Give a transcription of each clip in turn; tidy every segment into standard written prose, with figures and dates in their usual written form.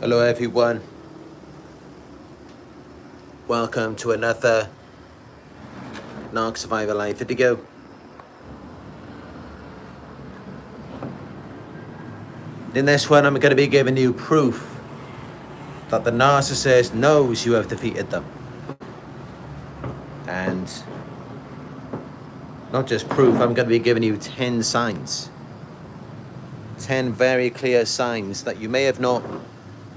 Hello everyone, welcome to another Narc Survivor live video. In this one I'm going to be giving you proof that the narcissist knows you have defeated them. And not just proof, I'm going to be giving you 10 signs. 10 very clear signs that you may have not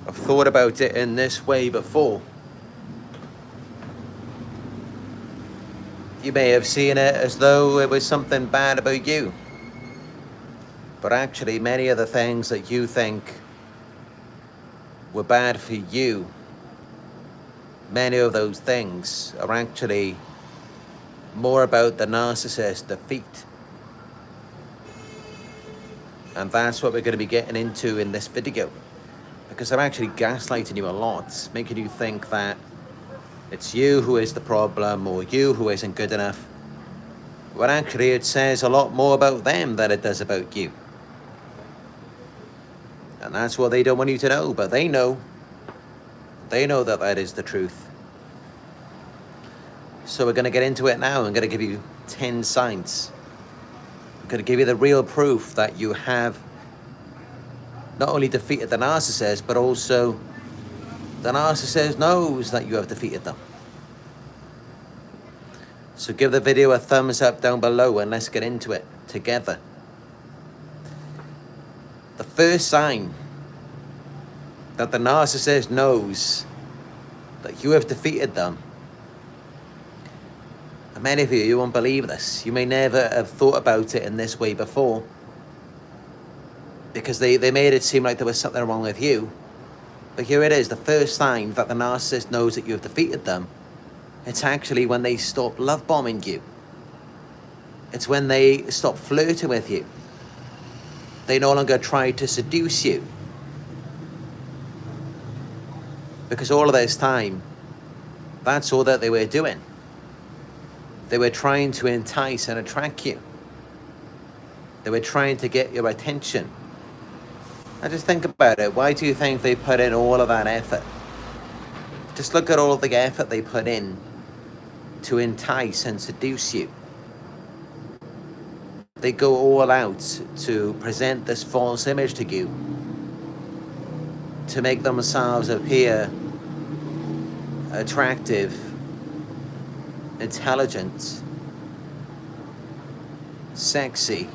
have thought about it in this way before. You may have seen it as though it was something bad about you. But actually, many of the things that you think were bad for you, many of those things are actually more about the narcissist's defeat. And that's what we're going to be getting into in this video. Because I'm actually gaslighting you a lot, making you think that it's you who is the problem or you who isn't good enough. When actually it says a lot more about them than it does about you. And that's what they don't want you to know, but they know. They know that that is the truth. So we're going to get into it now. I'm going to give you 10 signs. I'm going to give you the real proof that you have not only defeated the narcissist, but also the narcissist knows that you have defeated them. So give the video a thumbs up down below and let's get into it together. The first sign that the narcissist knows that you have defeated them, and many of you won't believe this. You may never have thought about it in this way before, because they made it seem like there was something wrong with you. But here it is, the first sign that the narcissist knows that you have defeated them. It's actually when they stop love bombing you. It's when they stop flirting with you. They no longer try to seduce you. Because all of this time, that's all that they were doing. They were trying to entice and attract you. They were trying to get your attention. Now just think about it. Why do you think they put in all of that effort? Just look at all of the effort they put in to entice and seduce you. They go all out to present this false image to you, to make themselves appear attractive, intelligent, sexy.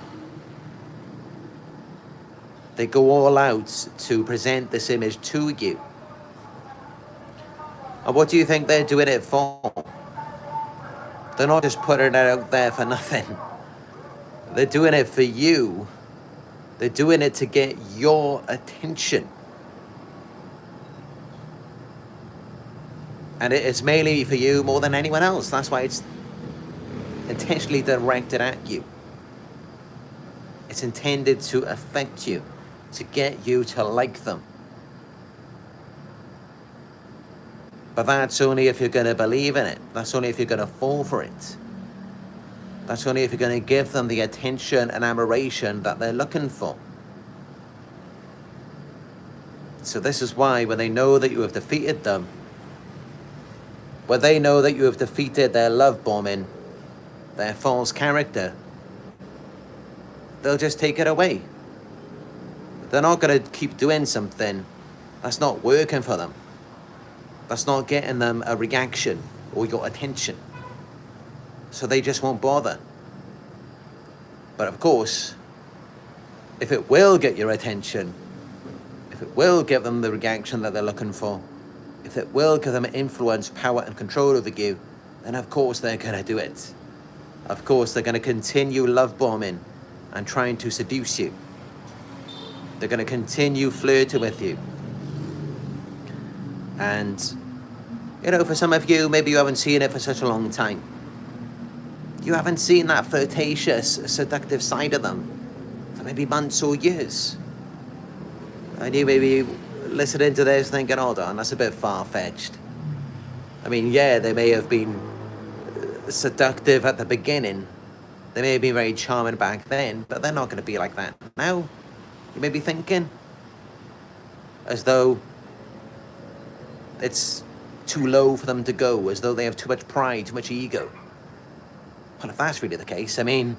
They go all out to present this image to you. And what do you think they're doing it for? They're not just putting it out there for nothing. They're doing it for you. They're doing it to get your attention. And it's mainly for you more than anyone else. That's why it's intentionally directed at you. It's intended to affect you, to get you to like them. But that's only if you're going to believe in it. That's only if you're going to fall for it. That's only if you're going to give them the attention and admiration that they're looking for. So this is why when they know that you have defeated them, when they know that you have defeated their love bombing, their false character, they'll just take it away. They're not going to keep doing something that's not working for them. That's not getting them a reaction or your attention. So they just won't bother. But of course, if it will get your attention, if it will give them the reaction that they're looking for, if it will give them influence, power and control over you, then of course they're going to do it. Of course they're going to continue love bombing and trying to seduce you. They're going to continue flirting with you. And, you know, for some of you, maybe you haven't seen it for such a long time. You haven't seen that flirtatious, seductive side of them for maybe months or years. And you may be listening to this thinking, hold on, that's a bit far-fetched. I mean, yeah, they may have been seductive at the beginning. They may have been very charming back then, but they're not going to be like that now. You may be thinking as though it's too low for them to go, as though they have too much pride, too much ego. Well, if that's really the case, I mean,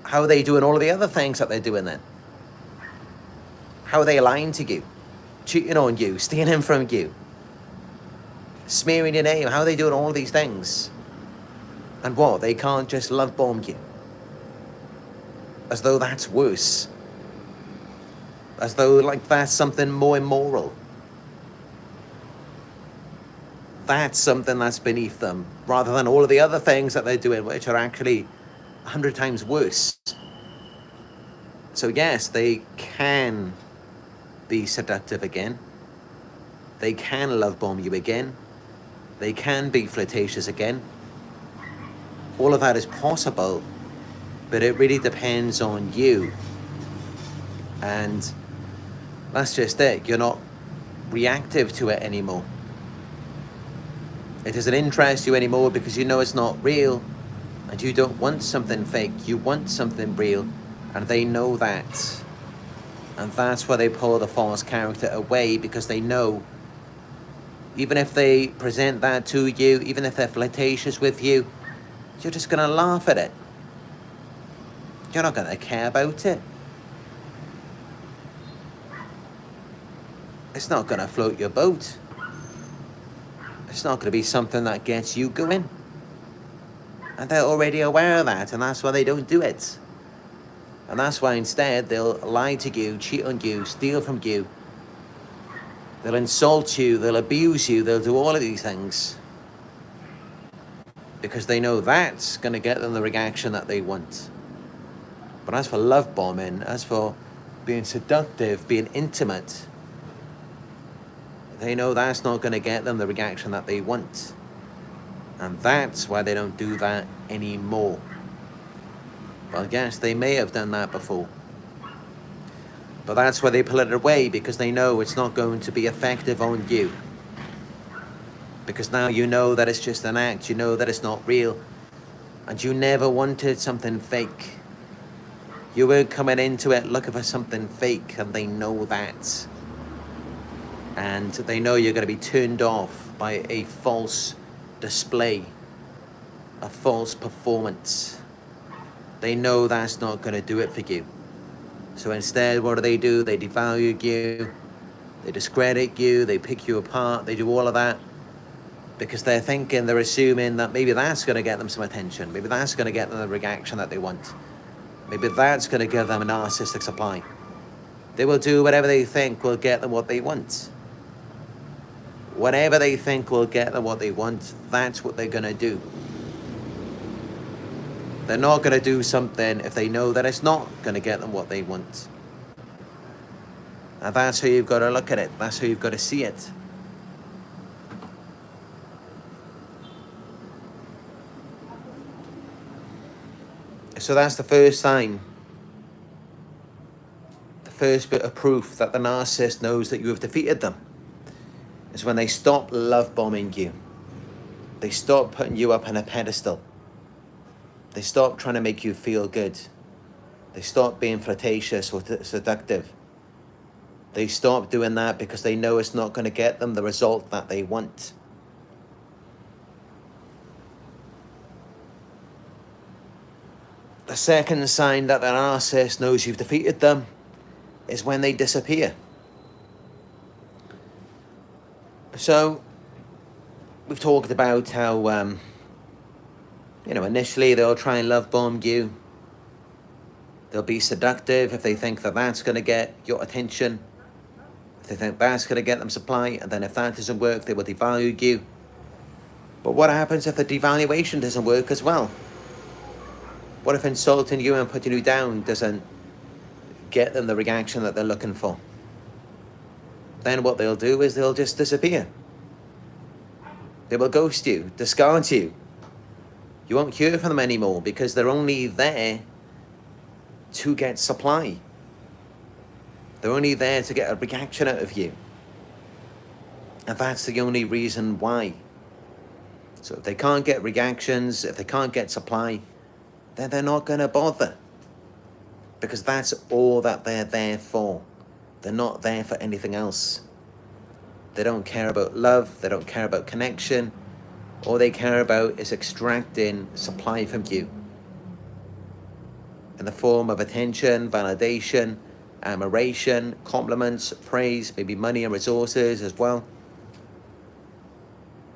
how are they doing all of the other things that they're doing then? How are they lying to you, cheating on you, stealing from you, smearing your name? How are they doing all of these things? And what, they can't just love bomb you? As though that's worse. As though like that's something more immoral. That's something that's beneath them, rather than all of the other things that they're doing, which are actually 100 times worse. So yes, they can be seductive again. They can love bomb you again. They can be flirtatious again. All of that is possible, but it really depends on you. And that's just it. You're not reactive to it anymore. It doesn't interest you anymore because you know it's not real, and you don't want something fake. You want something real, and they know that. And that's why they pull the false character away, because they know even if they present that to you, even if they're flirtatious with you, you're just going to laugh at it. You're not going to care about it. It's not going to float your boat. It's not going to be something that gets you going. And they're already aware of that, and that's why they don't do it. And that's why instead they'll lie to you, cheat on you, steal from you. They'll insult you, they'll abuse you, they'll do all of these things. Because they know that's going to get them the reaction that they want. But as for love bombing, as for being seductive, being intimate, they know that's not going to get them the reaction that they want. And that's why they don't do that anymore. Well, yes, they may have done that before. But that's why they pull it away, because they know it's not going to be effective on you. Because now you know that it's just an act, you know that it's not real. And you never wanted something fake. You weren't coming into it looking for something fake, and they know that. And they know you're going to be turned off by a false display, a false performance. They know that's not going to do it for you. So instead, what do? They devalue you, they discredit you, they pick you apart, they do all of that. Because they're thinking, they're assuming that maybe that's going to get them some attention. Maybe that's going to get them the reaction that they want. Maybe that's going to give them a narcissistic supply. They will do whatever they think will get them what they want. Whatever they think will get them what they want, that's what they're going to do. They're not going to do something if they know that it's not going to get them what they want. And that's how you've got to look at it. That's how you've got to see it. So that's the first sign. The first bit of proof that the narcissist knows that you have defeated them is when they stop love bombing you. They stop putting you up on a pedestal. They stop trying to make you feel good. They stop being flirtatious or seductive. They stop doing that because they know it's not going to get them the result that they want. The second sign that the narcissist knows you've defeated them is when they disappear. So, we've talked about how, initially they'll try and love bomb you. They'll be seductive if they think that that's going to get your attention. If they think that's going to get them supply. And then if that doesn't work, they will devalue you. But what happens if the devaluation doesn't work as well? What if insulting you and putting you down doesn't get them the reaction that they're looking for? Then what they'll do is they'll just disappear. They will ghost you, discard you. You won't hear from them anymore because they're only there to get supply. They're only there to get a reaction out of you. And that's the only reason why. So if they can't get reactions, if they can't get supply, then they're not going to bother. Because that's all that they're there for. They're not there for anything else. They don't care about love. They don't care about connection. All they care about is extracting supply from you in the form of attention, validation, admiration, compliments, praise, maybe money and resources as well.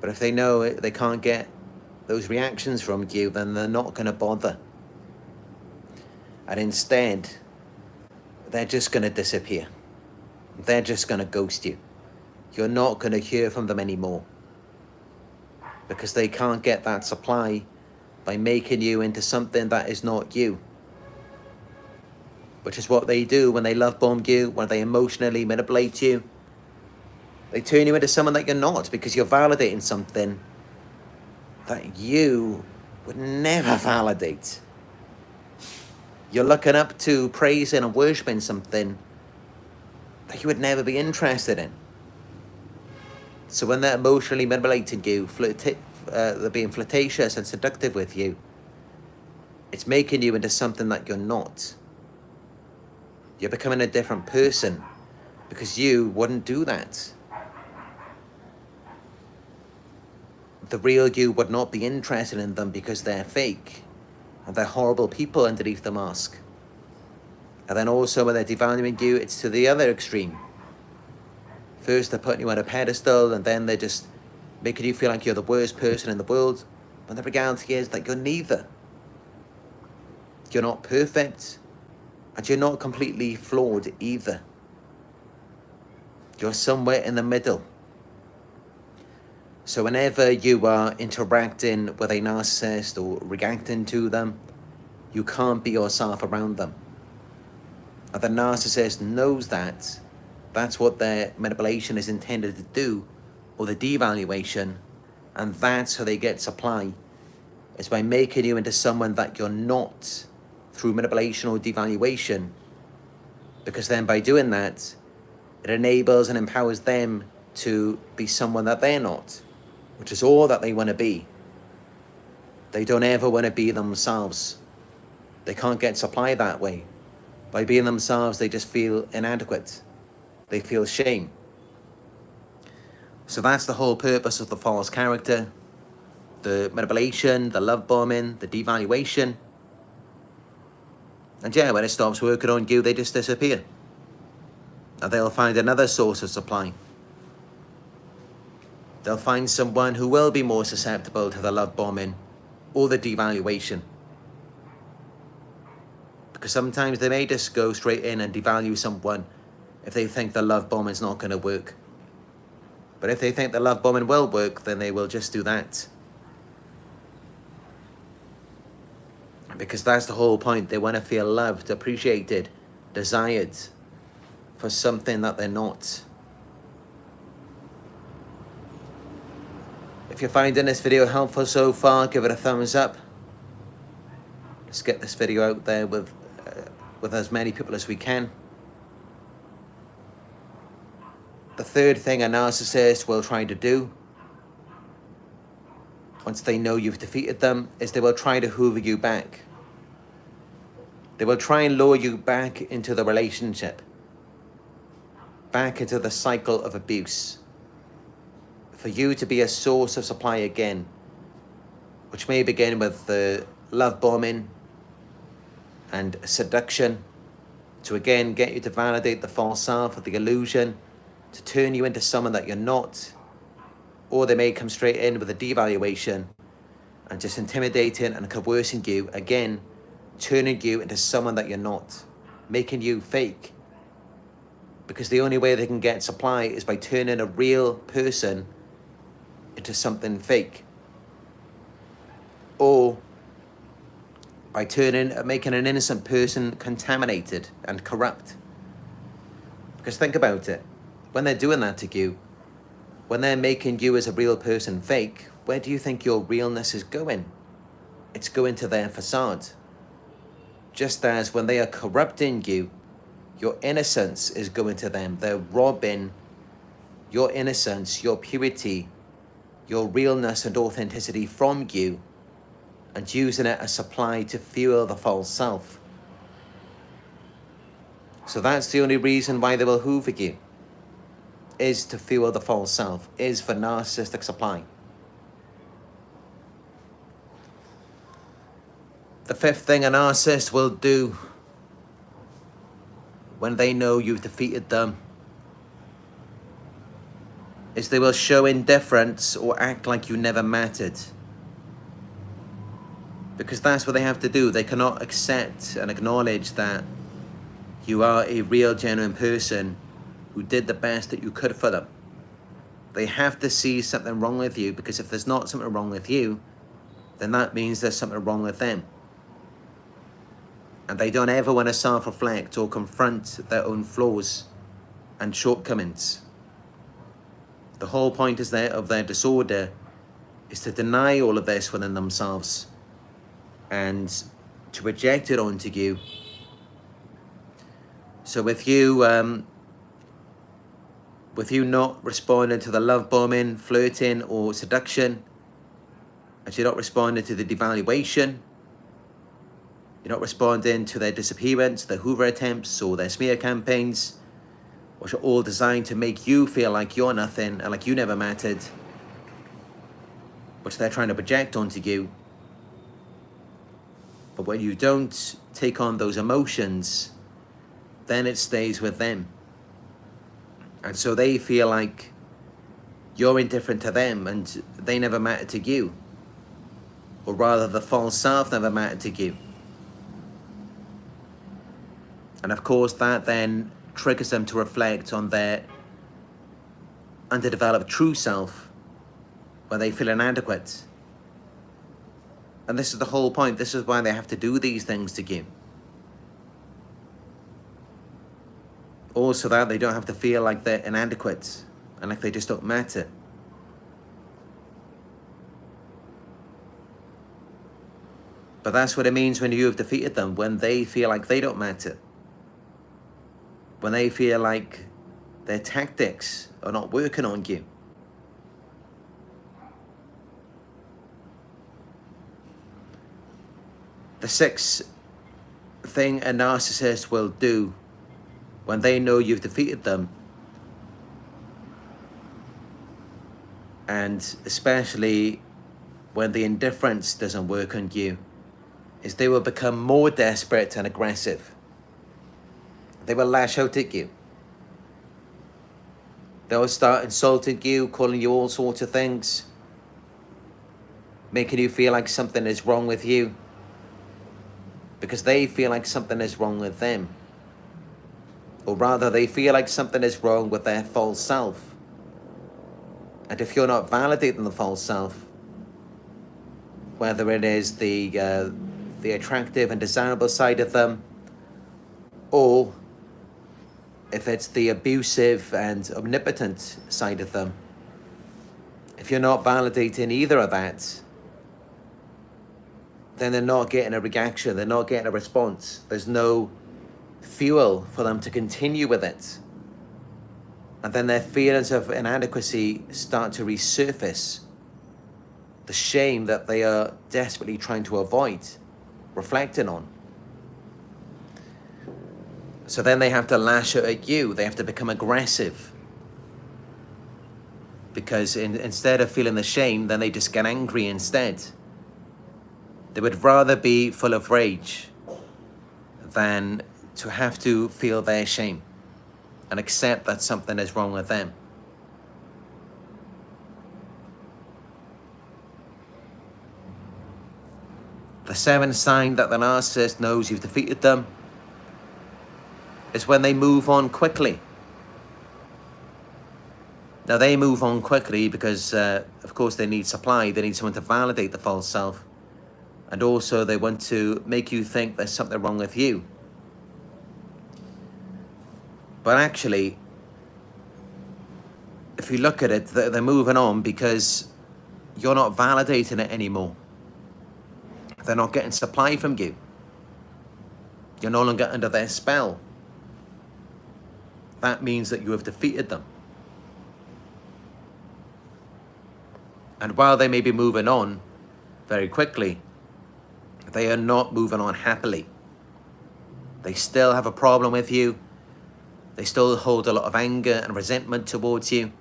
But if they know they can't get those reactions from you, then they're not going to bother. And instead, they're just going to disappear. They're just going to ghost you. You're not going to hear from them anymore, because they can't get that supply by making you into something that is not you. Which is what they do when they love bomb you, when they emotionally manipulate you. They turn you into someone that you're not, because you're validating something that you would never validate. You're looking up to, praising and worshipping something that you would never be interested in. So when they're emotionally manipulating you, they're being flirtatious and seductive with you, it's making you into something that you're not. You're becoming a different person, because you wouldn't do that. The real you would not be interested in them, because they're fake and they're horrible people underneath the mask. And then also when they're devaluing you, it's to the other extreme. First they're putting you on a pedestal, and then they're just making you feel like you're the worst person in the world, when the reality is that you're neither. You're not perfect, and you're not completely flawed either. You're somewhere in the middle. So whenever you are interacting with a narcissist or reacting to them, you can't be yourself around them. And the narcissist knows that. That's what their manipulation is intended to do, or the devaluation. And that's how they get supply, is by making you into someone that you're not through manipulation or devaluation. Because then by doing that, it enables and empowers them to be someone that they're not, which is all that they want to be. They don't ever want to be themselves. They can't get supply that way. By being themselves, they just feel inadequate. They feel shame. So that's the whole purpose of the false character. The manipulation, the love bombing, the devaluation. And yeah, when it stops working on you, they just disappear. And they'll find another source of supply. They'll find someone who will be more susceptible to the love bombing or the devaluation. Because sometimes they may just go straight in and devalue someone if they think the love bombing is not going to work. But if they think the love bombing will work, then they will just do that. Because that's the whole point. They want to feel loved, appreciated, desired for something that they're not. If you're finding this video helpful so far, give it a thumbs up. Let's get this video out there with as many people as we can. The third thing a narcissist will try to do, once they know you've defeated them, is they will try to hoover you back. They will try and lure you back into the relationship, back into the cycle of abuse, for you to be a source of supply again, which may begin with the love bombing and seduction, to again get you to validate the false self or the illusion, to turn you into someone that you're not. Or they may come straight in with a devaluation and just intimidating and coercing you, again, turning you into someone that you're not, making you fake. Because the only way they can get supply is by turning a real person into something fake. Or by making an innocent person contaminated and corrupt. Because think about it. When they're doing that to you, when they're making you as a real person fake, where do you think your realness is going? It's going to their facade. Just as when they are corrupting you, your innocence is going to them. They're robbing your innocence, your purity, your realness and authenticity from you, and using it as supply to fuel the false self. So that's the only reason why they will hoover you, is to fuel the false self, is for narcissistic supply. The fifth thing a narcissist will do when they know you've defeated them is they will show indifference or act like you never mattered. Because that's what they have to do. They cannot accept and acknowledge that you are a real, genuine person who did the best that you could for them. They have to see something wrong with you, because if there's not something wrong with you, then that means there's something wrong with them. And they don't ever want to self-reflect or confront their own flaws and shortcomings. The whole point of their disorder is to deny all of this within themselves and to project it onto you. So with you not responding to the love bombing, flirting or seduction, as you're not responding to the devaluation, you're not responding to their disappearance, their Hoover attempts or their smear campaigns, which are all designed to make you feel like you're nothing and like you never mattered, which they're trying to project onto you. But when you don't take on those emotions, then it stays with them. And so they feel like you're indifferent to them and they never matter to you. Or rather, the false self never mattered to you. And of course, that then triggers them to reflect on their underdeveloped true self, where they feel inadequate. And this is the whole point. This is why they have to do these things to you. Also that they don't have to feel like they're inadequate and like they just don't matter. But that's what it means when you have defeated them, when they feel like they don't matter. When they feel like their tactics are not working on you. The sixth thing a narcissist will do when they know you've defeated them, and especially when the indifference doesn't work on you, is they will become more desperate and aggressive. They will lash out at you. They will start insulting you, calling you all sorts of things, making you feel like something is wrong with you, because they feel like something is wrong with them. Or rather, they feel like something is wrong with their false self. And if you're not validating the false self, whether it is the attractive and desirable side of them, or if it's the abusive and omnipotent side of them, if you're not validating either of that, then they're not getting a reaction, they're not getting a response. There's no fuel for them to continue with it. And then their feelings of inadequacy start to resurface. The shame that they are desperately trying to avoid reflecting on. So then they have to lash out at you. They have to become aggressive. Because instead of feeling the shame, then they just get angry instead. They would rather be full of rage than to have to feel their shame and accept that something is wrong with them. The seventh sign that the narcissist knows you've defeated them is when they move on quickly. Now they move on quickly because, of course, they need supply. They need someone to validate the false self. And also they want to make you think there's something wrong with you. But actually, if you look at it, they're moving on because you're not validating it anymore. They're not getting supply from you. You're no longer under their spell. That means that you have defeated them. And while they may be moving on very quickly, they are not moving on happily. They still have a problem with you. They still hold a lot of anger and resentment towards you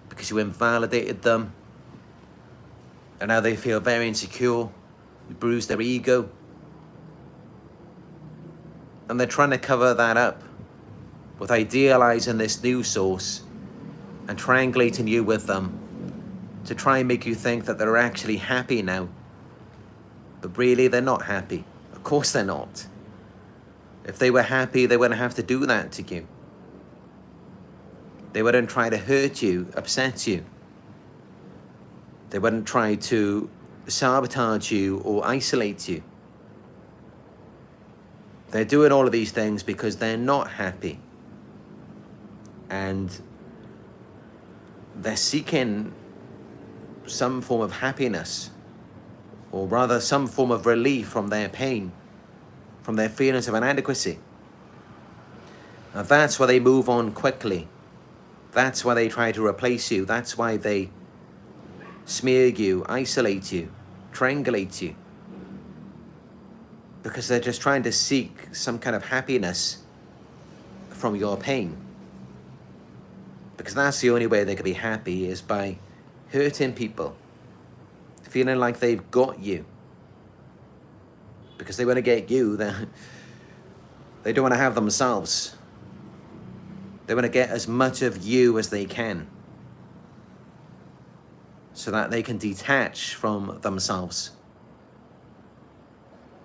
because you invalidated them. And now they feel very insecure. You bruised their ego. And they're trying to cover that up with idealizing this new source and triangulating you with them to try and make you think that they're actually happy now. But really, they're not happy. Of course they're not. If they were happy, they wouldn't have to do that to you. They wouldn't try to hurt you, upset you. They wouldn't try to sabotage you or isolate you. They're doing all of these things because they're not happy. And they're seeking some form of happiness, or rather some form of relief from their pain, from their feelings of inadequacy. And that's why they move on quickly. That's why they try to replace you. That's why they smear you, isolate you, triangulate you. Because they're just trying to seek some kind of happiness from your pain. Because that's the only way they can be happy, is by hurting people, feeling like they've got you. Because they want to get you, they don't want to have themselves. They want to get as much of you as they can, so that they can detach from themselves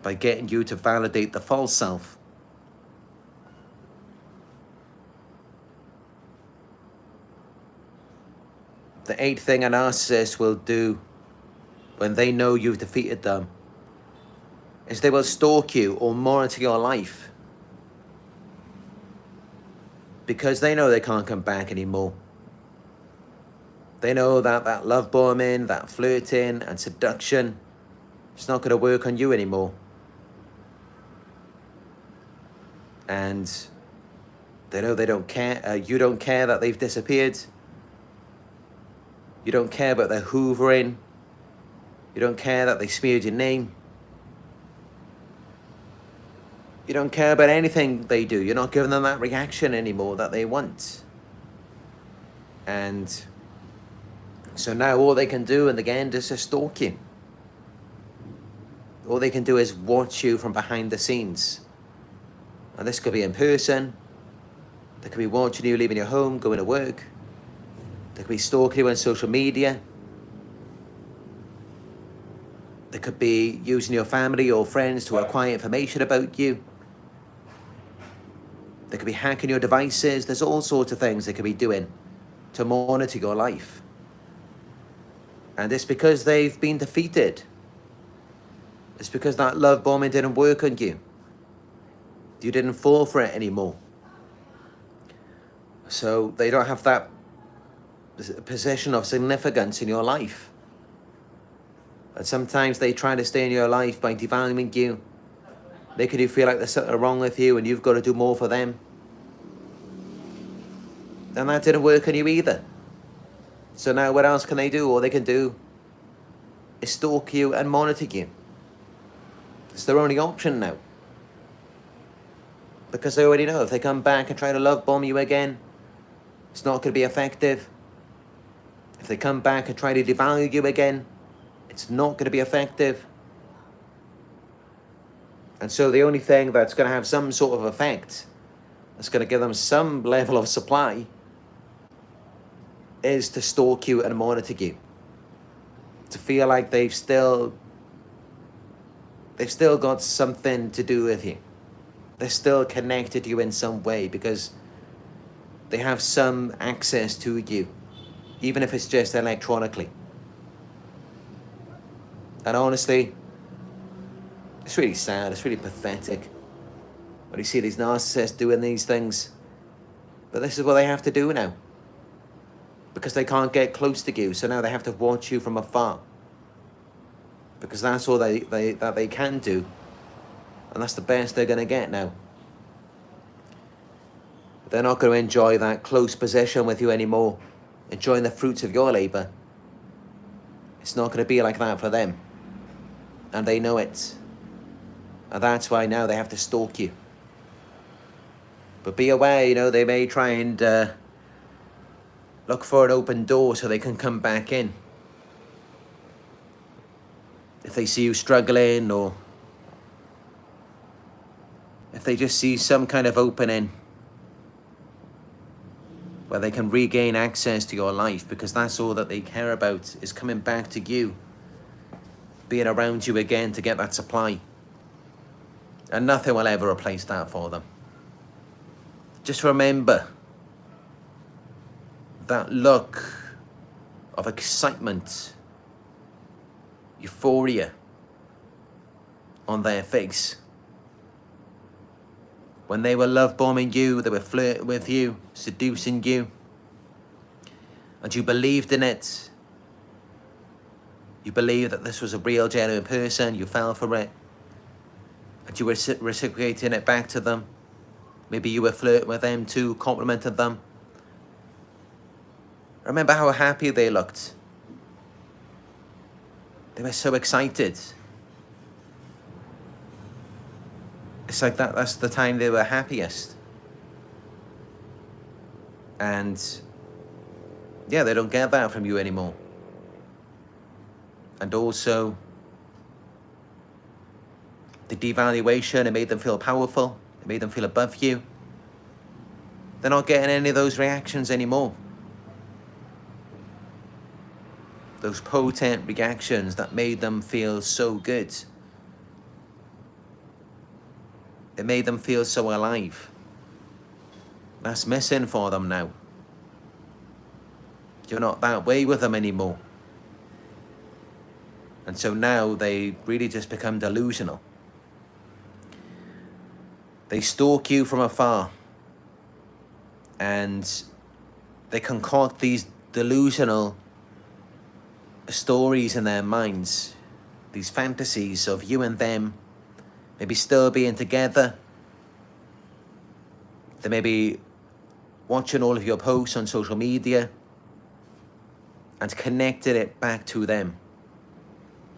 by getting you to validate the false self. The eighth thing a narcissist will do when they know you've defeated them is they will stalk you or monitor your life, because they know they can't come back anymore. They know that that love bombing, that flirting and seduction, it's not going to work on you anymore. And they know they don't care. You don't care that they've disappeared. You don't care about their hoovering. You don't care that they smeared your name. You don't care about anything they do. You're not giving them that reaction anymore that they want. And so now all they can do in the end is just stalk you. All they can do is watch you from behind the scenes. And this could be in person. They could be watching you leaving your home, going to work. They could be stalking you on social media. They could be using your family or friends to acquire information about you. They could be hacking your devices. There's all sorts of things they could be doing to monitor your life. And it's because they've been defeated. It's because that love bombing didn't work on you. You didn't fall for it anymore. So they don't have that position of significance in your life. And sometimes they try to stay in your life by devaluing you, making you feel like there's something wrong with you and you've got to do more for them. And that didn't work on you either. So now what else can they do? All they can do is stalk you and monitor you. It's their only option now. Because they already know if they come back and try to love bomb you again, it's not going to be effective. If they come back and try to devalue you again, it's not going to be effective. And so the only thing that's going to have some sort of effect, that's going to give them some level of supply, is to stalk you and monitor you. To feel like they've still got something to do with you. They're still connected to you in some way because they have some access to you, even if it's just electronically. And honestly, it's really sad, it's really pathetic when you see these narcissists doing these things. But this is what they have to do now, because they can't get close to you, so now they have to watch you from afar. Because that's all that they can do. And that's the best they're going to get now. They're not going to enjoy that close possession with you anymore, enjoying the fruits of your labor. It's not going to be like that for them. And they know it. And that's why now they have to stalk you. But be aware, you know, they may try and look for an open door so they can come back in. If they see you struggling, or if they just see some kind of opening where they can regain access to your life, because that's all that they care about, is coming back to you, being around you again to get that supply. And nothing will ever replace that for them. Just remember that look of excitement, euphoria on their face. When they were love bombing you, they were flirting with you, seducing you, and you believed in it. You believed that this was a real, genuine person, you fell for it, and you were reciprocating it back to them. Maybe you were flirting with them too, complimented them. Remember how happy they looked. They were so excited. It's like that's the time they were happiest. And yeah, they don't get that from you anymore. And also, the devaluation, it made them feel powerful. It made them feel above you. They're not getting any of those reactions anymore. Those potent reactions that made them feel so good. It made them feel so alive. That's missing for them now. You're not that way with them anymore. And so now they really just become delusional. They stalk you from afar. And they concoct these delusional stories in their minds. These fantasies of you and them maybe still being together. They may be watching all of your posts on social media and connected it back to them.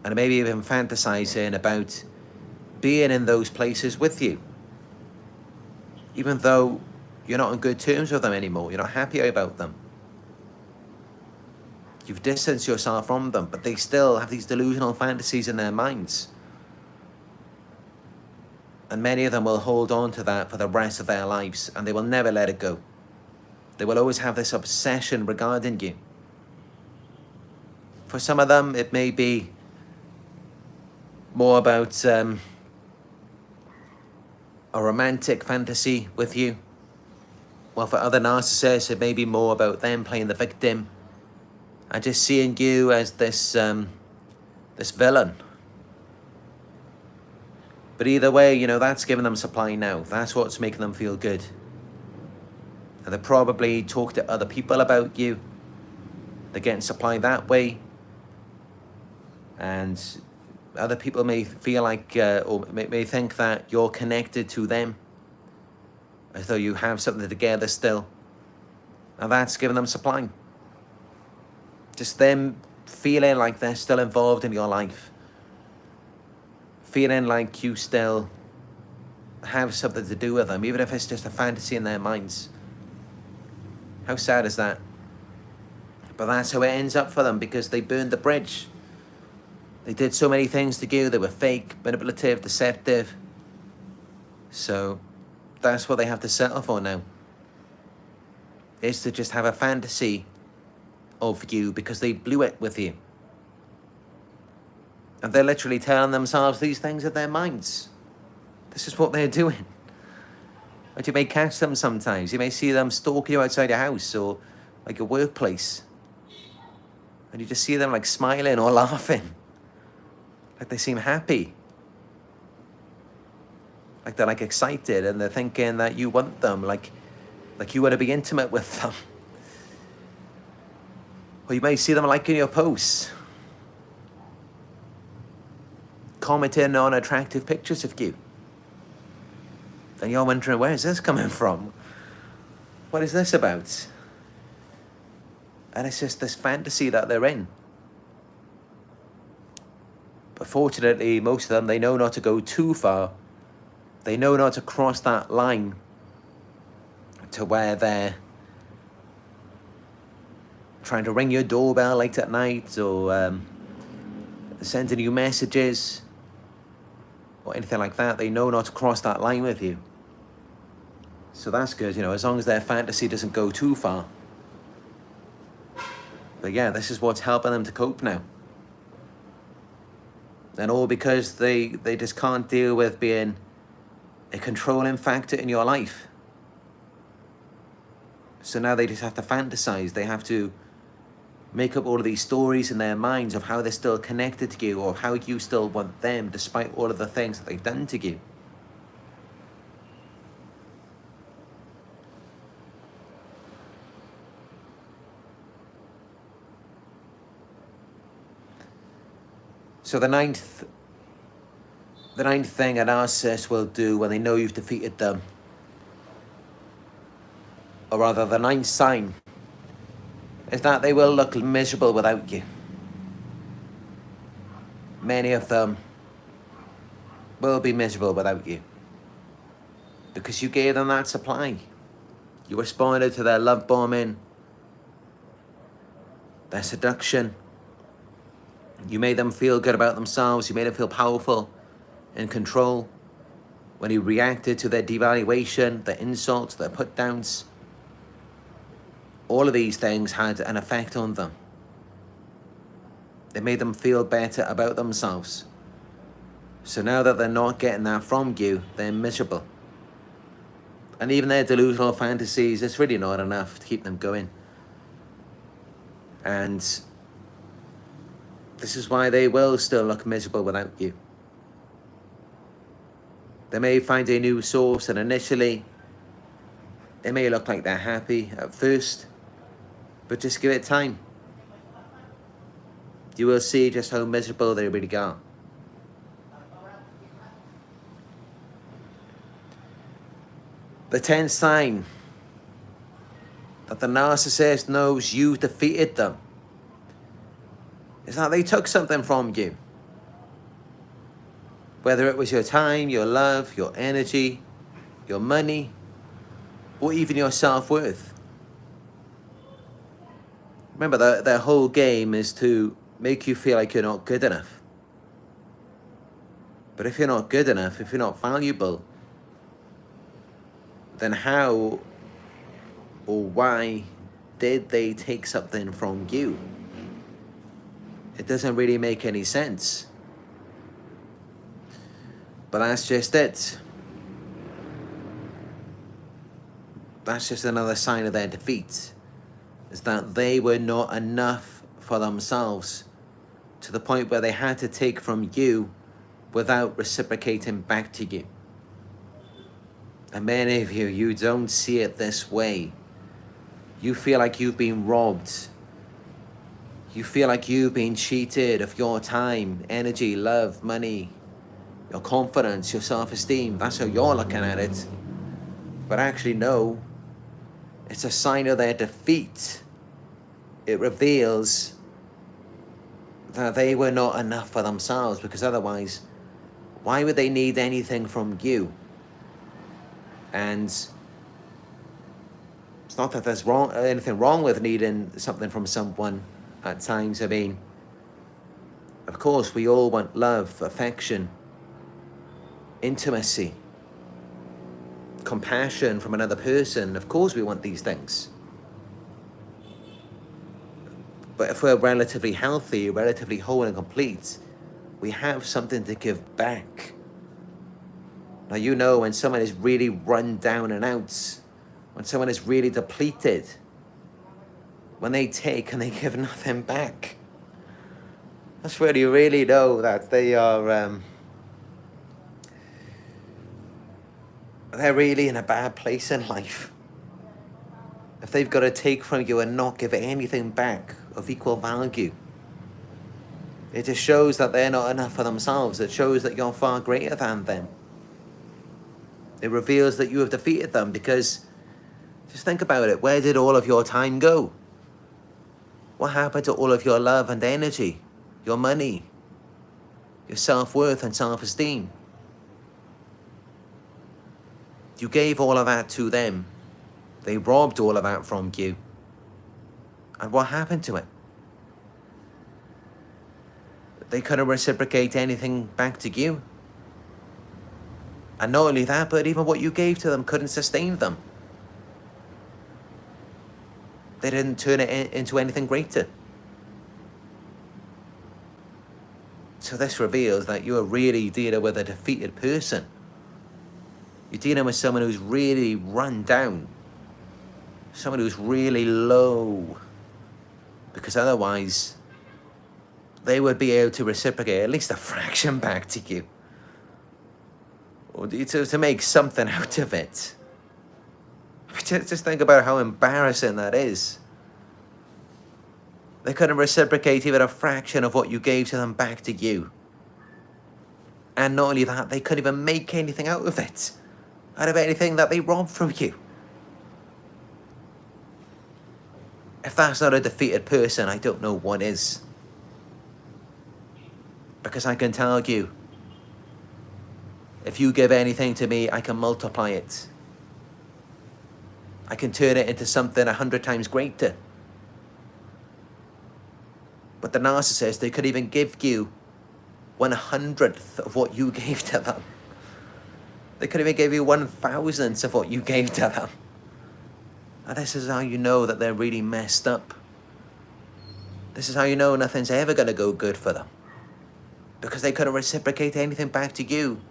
And maybe even fantasizing about being in those places with you. Even though you're not on good terms with them anymore, you're not happy about them. You've distanced yourself from them, but they still have these delusional fantasies in their minds. And many of them will hold on to that for the rest of their lives, and they will never let it go. They will always have this obsession regarding you. For some of them, it may be more about a romantic fantasy with you. While for other narcissists, it may be more about them playing the victim and just seeing you as this villain. But either way, you know, that's giving them supply now. That's what's making them feel good. And they probably talk to other people about you. They're getting supply that way. And other people may feel like, or may think that you're connected to them, as though you have something together still. And that's giving them supply. Just them feeling like they're still involved in your life. Feeling like you still have something to do with them, even if it's just a fantasy in their minds. How sad is that? But that's how it ends up for them, because they burned the bridge. They did so many things to you. They were fake, manipulative, deceptive. So that's what they have to settle for now. Is to just have a fantasy of you because they blew it with you. And they're literally telling themselves these things in their minds. This is what they're doing. And you may catch them sometimes. You may see them stalking you outside your house or like your workplace. And you just see them like smiling or laughing. Like they seem happy. Like they're like excited and they're thinking that you want them. Like you want to be intimate with them. Or you may see them liking your posts. Commenting on attractive pictures of you. And you're wondering, where is this coming from? What is this about? And it's just this fantasy that they're in. But fortunately, most of them, they know not to go too far. They know not to cross that line to where they're trying to ring your doorbell late at night, or sending you messages or anything like that. They know not to cross that line with you. So that's good, as long as their fantasy doesn't go too far. But yeah, this is what's helping them to cope now. And all because they just can't deal with being a controlling factor in your life. So now they just have to fantasize. They have to make up all of these stories in their minds of how they're still connected to you, or how you still want them despite all of the things that they've done to you. So the ninth thing a narcissist will do when they know you've defeated them, or rather the ninth sign, is that they will look miserable without you. Many of them will be miserable without you because you gave them that supply. You responded to their love bombing, their seduction. You made them feel good about themselves. You made them feel powerful, in control. When you reacted to their devaluation, their insults, their put-downs, all of these things had an effect on them. They made them feel better about themselves. So now that they're not getting that from you, they're miserable. And even their delusional fantasies, it's really not enough to keep them going. And this is why they will still look miserable without you. They may find a new source, and initially it may look like they're happy at first, but just give it time. You will see just how miserable they really are. The 10th sign that the narcissist knows you defeated them is that they took something from you. Whether it was your time, your love, your energy, your money, or even your self-worth. Remember, their whole game is to make you feel like you're not good enough. But if you're not good enough, if you're not valuable, then how or why did they take something from you? It doesn't really make any sense. But that's just it. That's just another sign of their defeat, is that they were not enough for themselves to the point where they had to take from you without reciprocating back to you. And many of you, you don't see it this way. You feel like you've been robbed. You feel like you've been cheated of your time, energy, love, money, your confidence, your self-esteem. That's how you're looking at it. But actually, no. It's a sign of their defeat. It reveals that they were not enough for themselves, because otherwise, why would they need anything from you? And it's not that there's anything wrong with needing something from someone at times. I mean, of course, we all want love, affection, intimacy, compassion from another person. Of course we want these things. But if we're relatively healthy, relatively whole and complete, we have something to give back. Now, you know, when someone is really run down and out, when someone is really depleted, when they take and they give nothing back, that's where you really know that they are they're really in a bad place in life. If they've got to take from you and not give anything back of equal value, it just shows that they're not enough for themselves. It shows that you're far greater than them. It reveals that you have defeated them, because just think about it. Where did all of your time go? What happened to all of your love and energy, your money, your self-worth and self-esteem? You gave all of that to them. They robbed all of that from you. And what happened to it? They couldn't reciprocate anything back to you. And not only that, but even what you gave to them couldn't sustain them. They didn't turn it into anything greater. So this reveals that you are really dealing with a defeated person. You're dealing with someone who's really run down. Someone who's really low. Because otherwise, they would be able to reciprocate at least a fraction back to you. Or to make something out of it. Just think about how embarrassing that is. They couldn't reciprocate even a fraction of what you gave to them back to you. And not only that, they couldn't even make anything out of it. Out of anything that they robbed from you. If that's not a defeated person, I don't know what is. Because I can tell you, if you give anything to me, I can multiply it. I can turn it into something 100 times greater. But the narcissist, they could even give you 1/100th of what you gave to them. They could even give you 1,000th of what you gave to them. And this is how you know that they're really messed up. This is how you know nothing's ever going to go good for them. Because they couldn't reciprocate anything back to you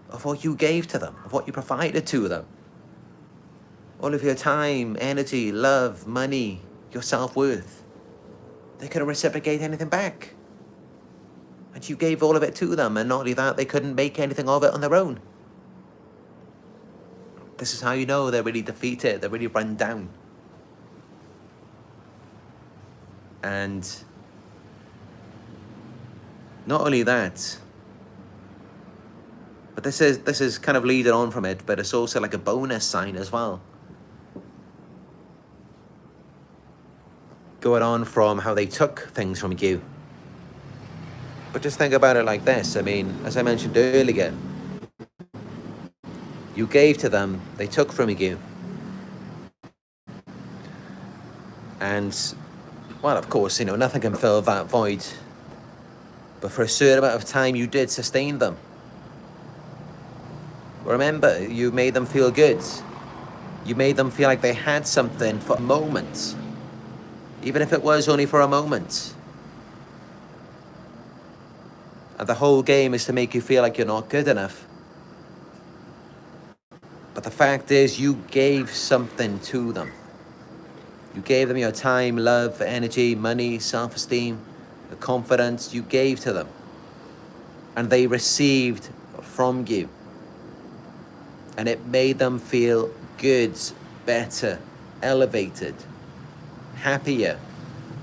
of what you gave to them, of what you provided to them. All of your time, energy, love, money, your self-worth. They couldn't reciprocate anything back. And you gave all of it to them, and not only that, they couldn't make anything of it on their own. This is how you know they're really defeated, they're really run down. And not only that, but this is kind of leading on from it, but it's also like a bonus sign as well. Going on from how they took things from you. But just think about it like this. I mean, as I mentioned earlier, you gave to them, they took from you. And, well, of course, nothing can fill that void. But for a certain amount of time, you did sustain them. Remember, you made them feel good. You made them feel like they had something for a moment. Even if it was only for a moment. And the whole game is to make you feel like you're not good enough. But the fact is, you gave something to them. You gave them your time, love, energy, money, self-esteem, the confidence you gave to them. And they received from you. And it made them feel good, better, elevated, happier.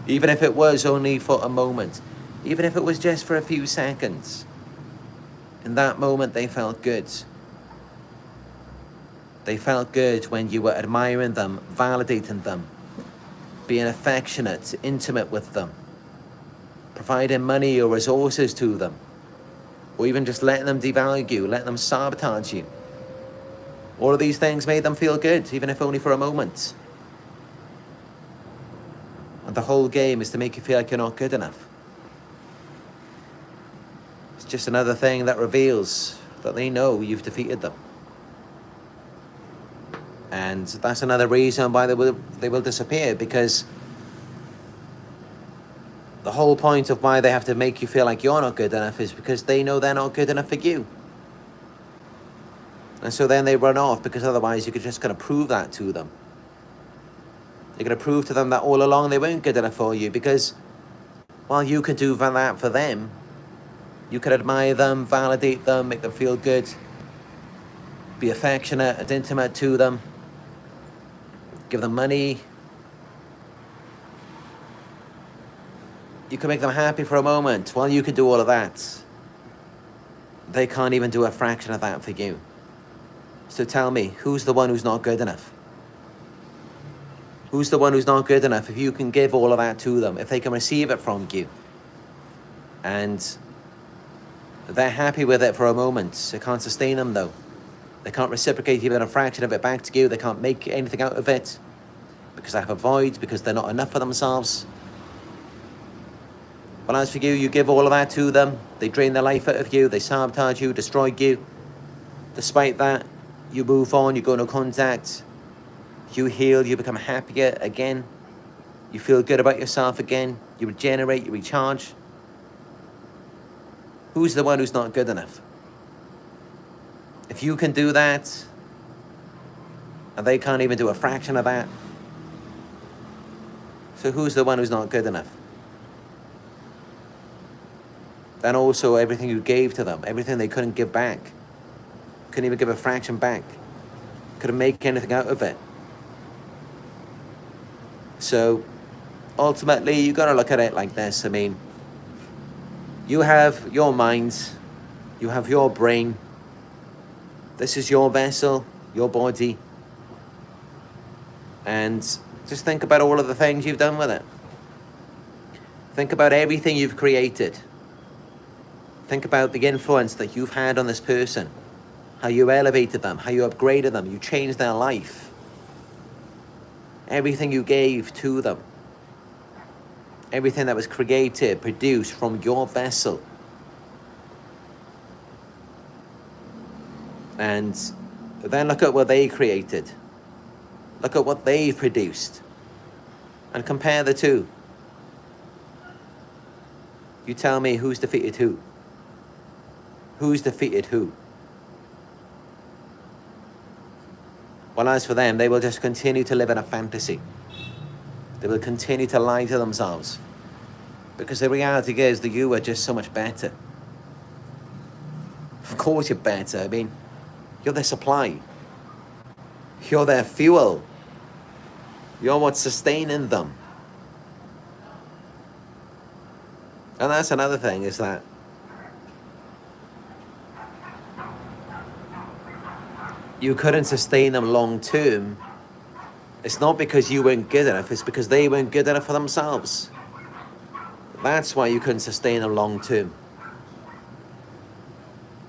Even if it was only for a moment. Even if it was just for a few seconds. In that moment, they felt good. They felt good when you were admiring them, validating them, being affectionate, intimate with them, providing money or resources to them, or even just letting them devalue you, letting them sabotage you. All of these things made them feel good, even if only for a moment. And the whole game is to make you feel like you're not good enough. It's just another thing that reveals that they know you've defeated them. And that's another reason why they will disappear, because the whole point of why they have to make you feel like you're not good enough is because they know they're not good enough for you. And so then they run off, because otherwise you're just going to prove that to them. You're going to prove to them that all along they weren't good enough for you, because while you could do that for them, you could admire them, validate them, make them feel good, be affectionate and intimate to them, give them money. You can make them happy for a moment. While you can do all of that, they can't even do a fraction of that for you. So tell me, who's the one who's not good enough? Who's the one who's not good enough if you can give all of that to them, if they can receive it from you? And they're happy with it for a moment. It can't sustain them though. They can't reciprocate even a fraction of it back to you. They can't make anything out of it because they have a void, because they're not enough for themselves. But as for you, you give all of that to them. They drain their life out of you. They sabotage you, destroy you. Despite that, you move on, you go no contact. You heal, you become happier again. You feel good about yourself again. You regenerate, you recharge. Who's the one who's not good enough? If you can do that, and they can't even do a fraction of that, so who's the one who's not good enough? Then also everything you gave to them, everything they couldn't give back, couldn't even give a fraction back, couldn't make anything out of it. So ultimately, you got to look at it like this. I mean, you have your mind, you have your brain. This is your vessel, your body. And just think about all of the things you've done with it. Think about everything you've created. Think about the influence that you've had on this person, how you elevated them, how you upgraded them, you changed their life. Everything you gave to them. Everything that was created, produced from your vessel. And then look at what they created. Look at what they've produced. And compare the two. You tell me who's defeated who. Who's defeated who? Well, as for them, they will just continue to live in a fantasy. They will continue to lie to themselves. Because the reality is that you are just so much better. Of course you're better. I mean, you're their supply. You're their fuel. You're what's sustaining them. And that's another thing, is that you couldn't sustain them long term. It's not because you weren't good enough, it's because they weren't good enough for themselves. That's why you couldn't sustain them long term.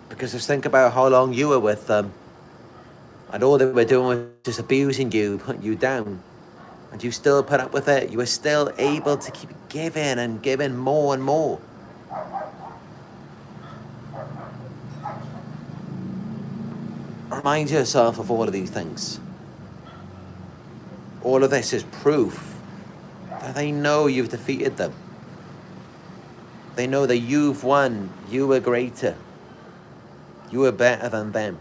Because just think about how long you were with them, and all they were doing was just abusing you, putting you down, and you still put up with it. You were still able to keep giving and giving more and more. Remind yourself of all of these things. All of this is proof that they know you've defeated them. They know that you've won. You were greater. You were better than them.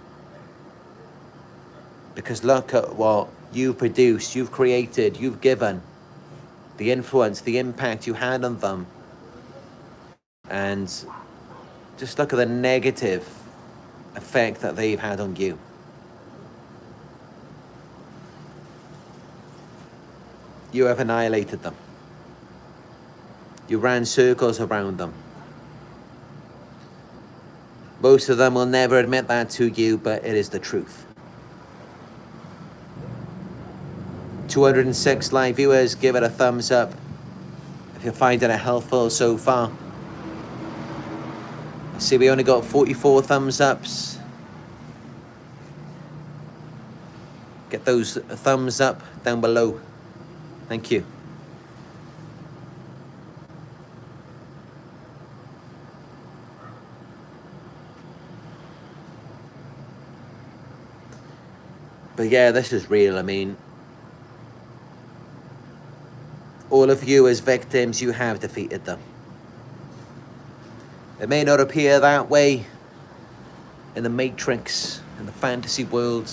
Because look at what you've produced, you've created, you've given. The influence, the impact you had on them. And just look at the negative effect that they've had on you. You have annihilated them. You ran circles around them. Most of them will never admit that to you, but it is the truth. 206 live viewers, give it a thumbs up if you're finding it helpful so far. I see we only got 44 thumbs ups. Get those thumbs up down below. Thank you. But yeah, this is real. I mean, all of you as victims, you have defeated them. It may not appear that way in the matrix, in the fantasy world,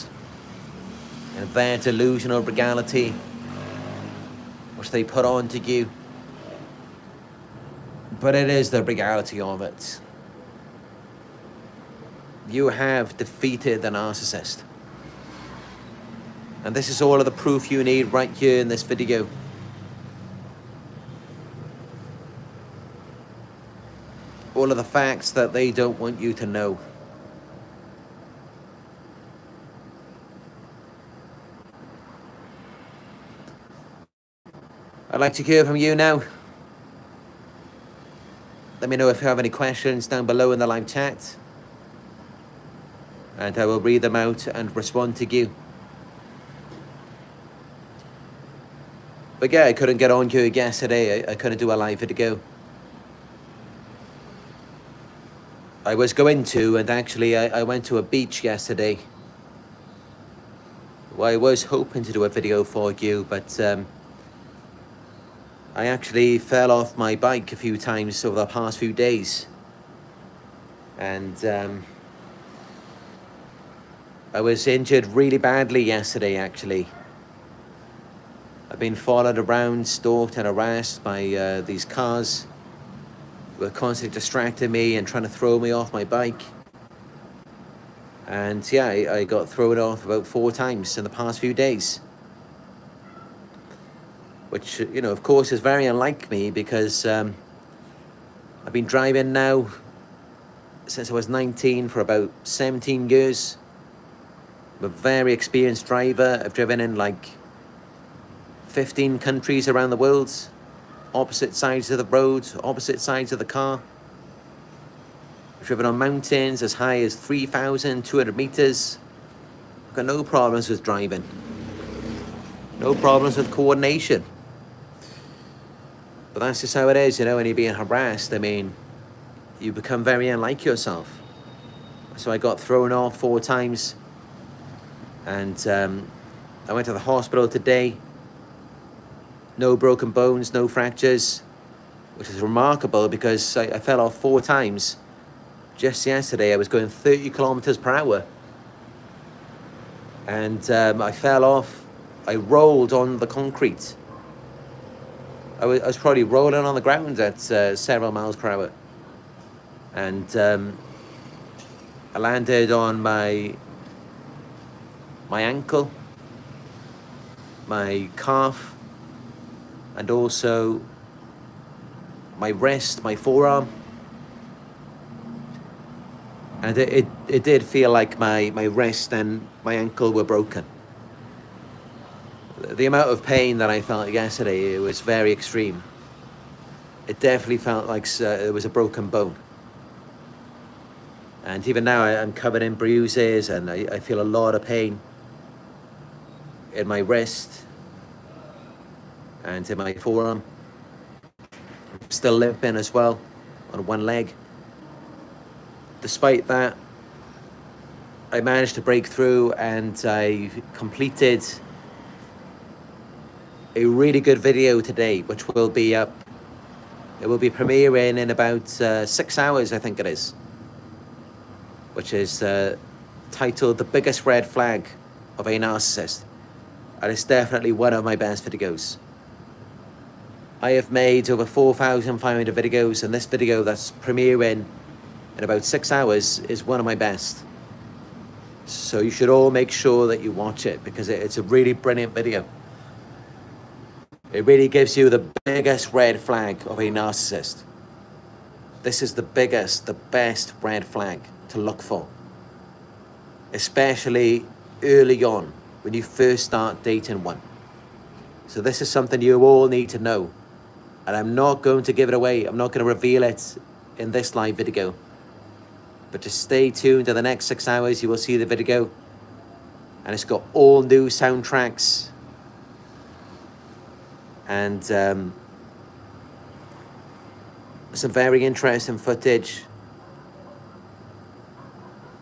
in their delusional reality, which they put onto you. But it is the reality of it. You have defeated the narcissist. And this is all of the proof you need right here in this video. All of the facts that they don't want you to know. I'd like to hear from you now. Let me know if you have any questions down below in the live chat. and I will read them out and respond to you. But yeah, I couldn't get on here yesterday. I couldn't do a live video. I was going to, and actually I went to a beach yesterday. Well, I was hoping to do a video for you, but I actually fell off my bike a few times over the past few days. And I was injured really badly yesterday, actually. I've been followed around, stalked and harassed by these cars who were constantly distracting me and trying to throw me off my bike. And yeah, I got thrown off about 4 times in the past few days. Which, you know, of course is very unlike me, because I've been driving now since I was 19 for about 17 years. I'm a very experienced driver. I've driven in like 15 countries around the world, opposite sides of the road, opposite sides of the car. I've driven on mountains as high as 3,200 meters. I've got no problems with driving. No problems with coordination. But that's just how it is, you know, when you're being harassed. I mean, you become very unlike yourself. So I got thrown off 4 times. And I went to the hospital today. No broken bones, no fractures, which is remarkable because I fell off 4 times. Just yesterday, I was going 30 kilometers per hour. And I fell off. I rolled on the concrete. I was probably rolling on the ground at several miles per hour. And I landed on my ankle, my calf, and also my wrist, my forearm. And it did feel like my wrist and my ankle were broken. The amount of pain that I felt yesterday, it was very extreme. It definitely felt like it was a broken bone. And even now I'm covered in bruises, and I feel a lot of pain in my wrist and in my forearm. I'm still limping as well on one leg. Despite that, I managed to break through, and I completed a really good video today, which will be up. It will be premiering in about 6 hours, I think it is, which is titled "The Biggest Red Flag of a Narcissist." And it's definitely one of my best videos. I have made over 4,500 videos, and this video that's premiering in about 6 hours is one of my best. So you should all make sure that you watch it, because it's a really brilliant video. It really gives you the biggest red flag of a narcissist. This is the biggest, the best red flag to look for. Especially early on, when you first start dating one. So this is something you all need to know. And I'm not going to give it away. I'm not going to reveal it in this live video. But just stay tuned. In the next 6 hours, you will see the video. And it's got all new soundtracks. And some very interesting footage.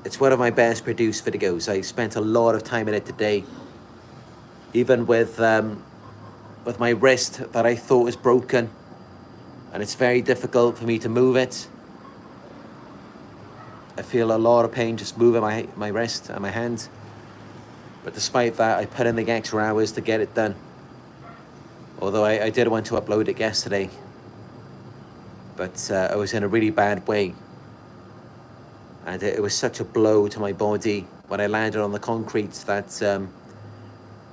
It's one of my best produced videos. I spent a lot of time in it today. Even with my wrist that I thought was broken. And it's very difficult for me to move it. I feel a lot of pain just moving my wrist and my hand. But despite that, I put in the extra hours to get it done. Although I did want to upload it yesterday. But I was in a really bad way. And it was such a blow to my body when I landed on the concrete that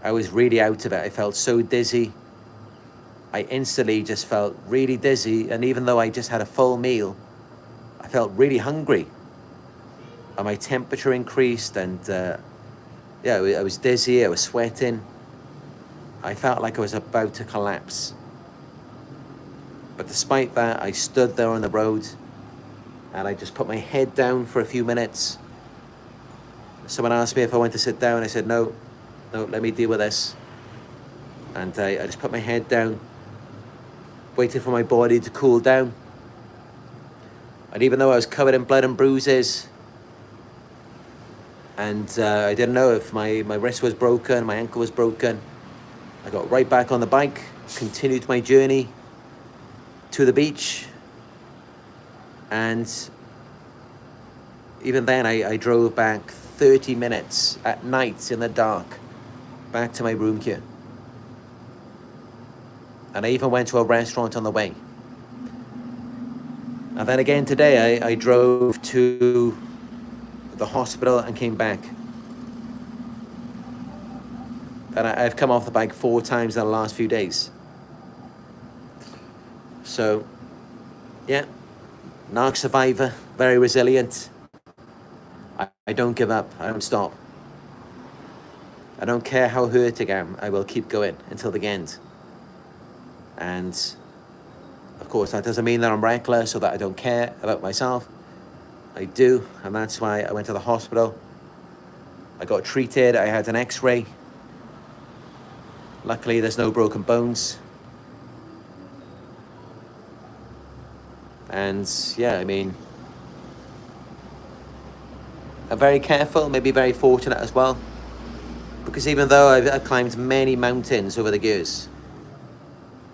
I was really out of it. I felt so dizzy. I instantly just felt really dizzy. And even though I just had a full meal, I felt really hungry. And my temperature increased, and yeah, I was dizzy, I was sweating. I felt like I was about to collapse. But despite that, I stood there on the road, and I just put my head down for a few minutes. someone asked me if I wanted to sit down. I said, no, let me deal with this. And I just put my head down, waited for my body to cool down. And even though I was covered in blood and bruises, and I didn't know if my wrist was broken, my ankle was broken, I got right back on the bike, continued my journey to the beach. And even then, I drove back 30 minutes at night in the dark back to my room here. And I even went to a restaurant on the way. And then again today, I drove to the hospital and came back. And I've come off the bike 4 times in the last few days. So, yeah, Narc Survivor, very resilient. I don't give up, I don't stop. I don't care how hurting I am, I will keep going until the end. And of course, that doesn't mean that I'm reckless or that I don't care about myself. I do, and that's why I went to the hospital. I got treated, I had an x-ray. Luckily, there's no broken bones. And yeah, I mean, I'm very careful, maybe very fortunate as well. Because even though I've climbed many mountains over the years,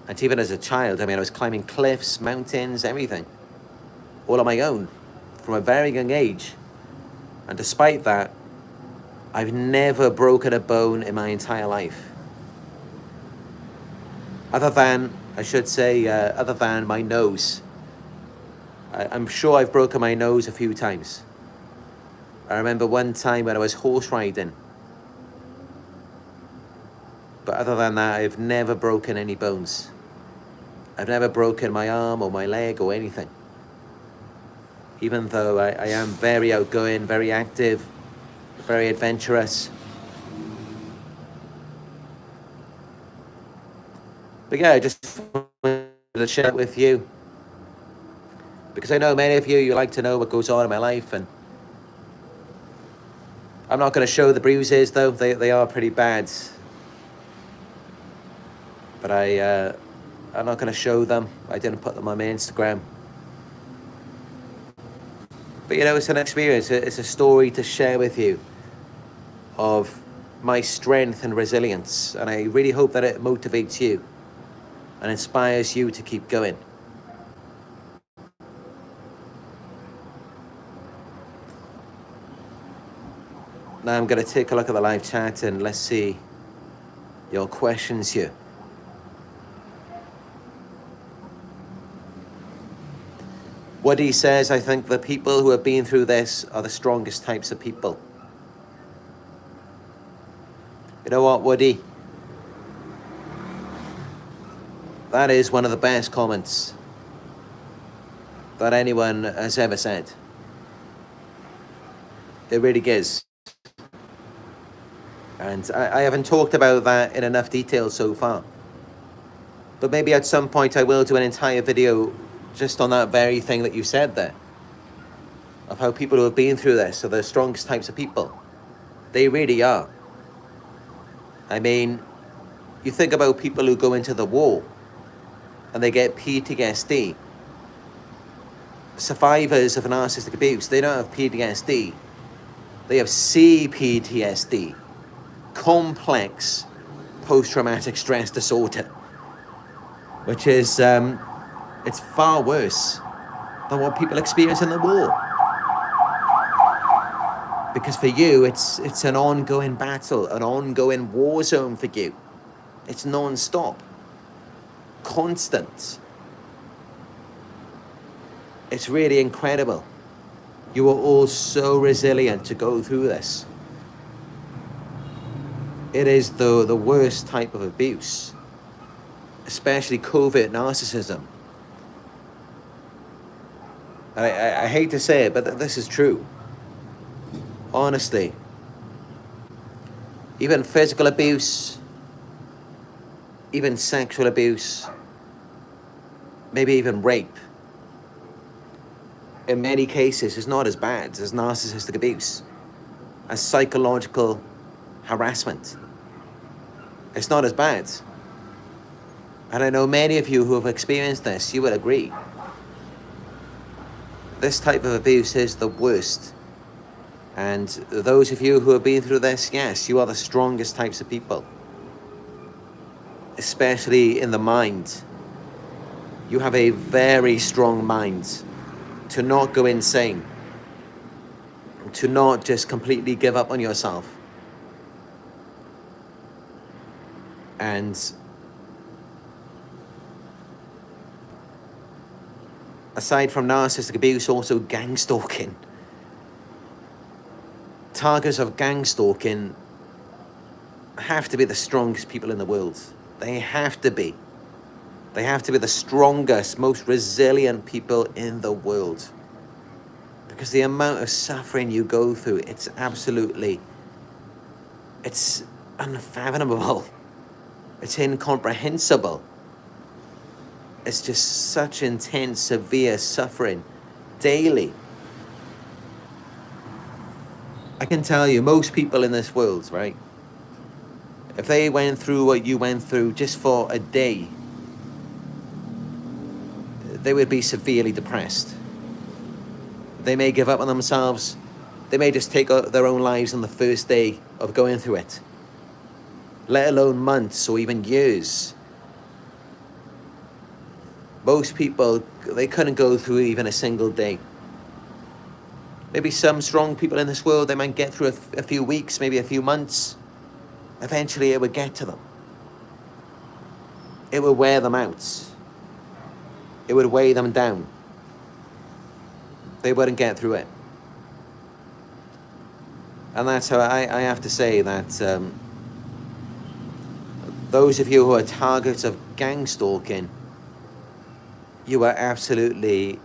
and even as a child, I mean, I was climbing cliffs, mountains, everything, all on my own, from a very young age. And despite that, I've never broken a bone in my entire life. Other than, I should say, other than my nose. I'm sure I've broken my nose a few times. I remember one time when I was horse riding. But other than that, I've never broken any bones. I've never broken my arm or my leg or anything. Even though I am very outgoing, very active, very adventurous. But yeah, I just wanted to share it with you. Because I know many of you like to know what goes on in my life. And I'm not going to show the bruises, though. They are pretty bad. But I'm not going to show them. I didn't put them on my Instagram. But you know, it's an experience. It's a story to share with you of my strength and resilience. And I really hope that it motivates you and inspires you to keep going. Now I'm going to take a look at the live chat and let's see your questions here. Woody says, I think the people who have been through this are the strongest types of people. You know what, Woody? That is one of the best comments that anyone has ever said. It really is. And I haven't talked about that in enough detail so far. But maybe at some point I will do an entire video just on that very thing that you said there. Of how people who have been through this are the strongest types of people. They really are. I mean, you think about people who go into the war and they get PTSD. Survivors of narcissistic abuse, they don't have PTSD. They have CPTSD. Complex post-traumatic stress disorder. Which is, it's far worse than what people experience in the war. Because for you, it's an ongoing battle, an ongoing war zone for you. It's non-stop, constant. It's really incredible. You are all so resilient to go through this. It is the worst type of abuse, especially covert narcissism. And I hate to say it, but this is true. Honestly. Even physical abuse, even sexual abuse, maybe even rape, in many cases is not as bad as narcissistic abuse. as psychological harassment. It's not as bad. And I know many of you who have experienced this, you will agree. This type of abuse is the worst. And those of you who have been through this, yes, you are the strongest types of people. Especially in the mind. You have a very strong mind to not go insane. To not just completely give up on yourself. And aside from narcissistic abuse, also gang stalking. Targets of gang stalking have to be the strongest people in the world. They have to be. They have to be the strongest, most resilient people in the world. Because the amount of suffering you go through, it's unfathomable. It's incomprehensible. It's just such intense, severe suffering daily. I can tell you, most people in this world, right? If they went through what you went through just for a day, they would be severely depressed. They may give up on themselves. They may just take their own lives on the first day of going through it. Let alone months or even years. Most people, they couldn't go through even a single day. Maybe some strong people in this world, they might get through a few weeks, maybe a few months. Eventually it would get to them. It would wear them out. It would weigh them down. They wouldn't get through it. And that's how I have to say that those of you who are targets of gang stalking, you are absolutely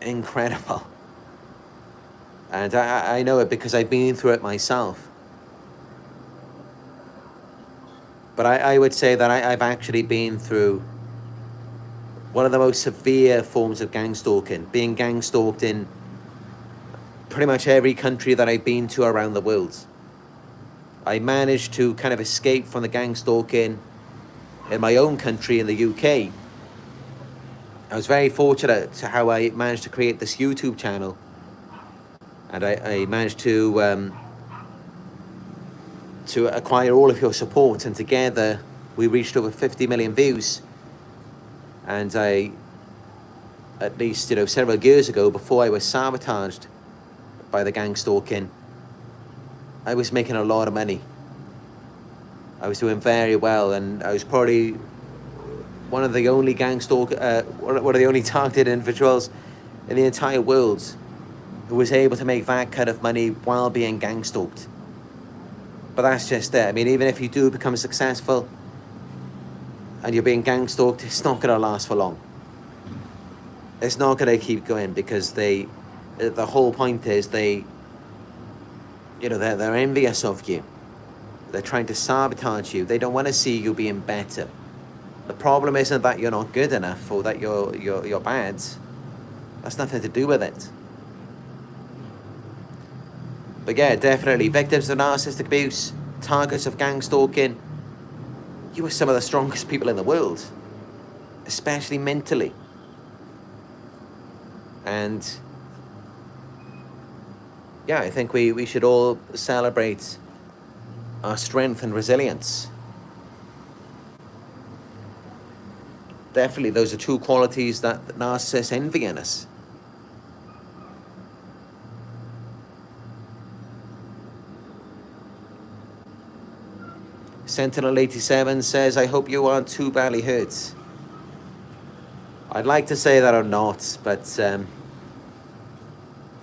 incredible. And I know it because I've been through it myself. But I would say that I've actually been through one of the most severe forms of gang stalking, being gang stalked in pretty much every country that I've been to around the world. I managed to kind of escape from the gang stalking in my own country, in the UK. I was very fortunate to how I managed to create this YouTube channel. And I managed to acquire all of your support, and together we reached over 50 million views. And I, at least, several years ago, before I was sabotaged by the gang stalking, I was making a lot of money. I was doing very well, and I was probably one of the only one of the only targeted individuals in the entire world who was able to make that kind of money while being gang stalked. But that's just it. I mean, even if you do become successful and you're being gang stalked, it's not going to last for long. It's not going to keep going, because the whole point is they're envious of you. They're trying to sabotage you. They don't want to see you being better. The problem isn't that you're not good enough or that you're bad. That's nothing to do with it. But yeah, definitely, victims of narcissistic abuse, targets of gang stalking, you are some of the strongest people in the world, especially mentally. And yeah, I think we should all celebrate our strength and resilience. Definitely, those are two qualities that narcissists envy in us. Sentinel87 says, I hope you aren't too badly hurt. I'd like to say that I'm not, but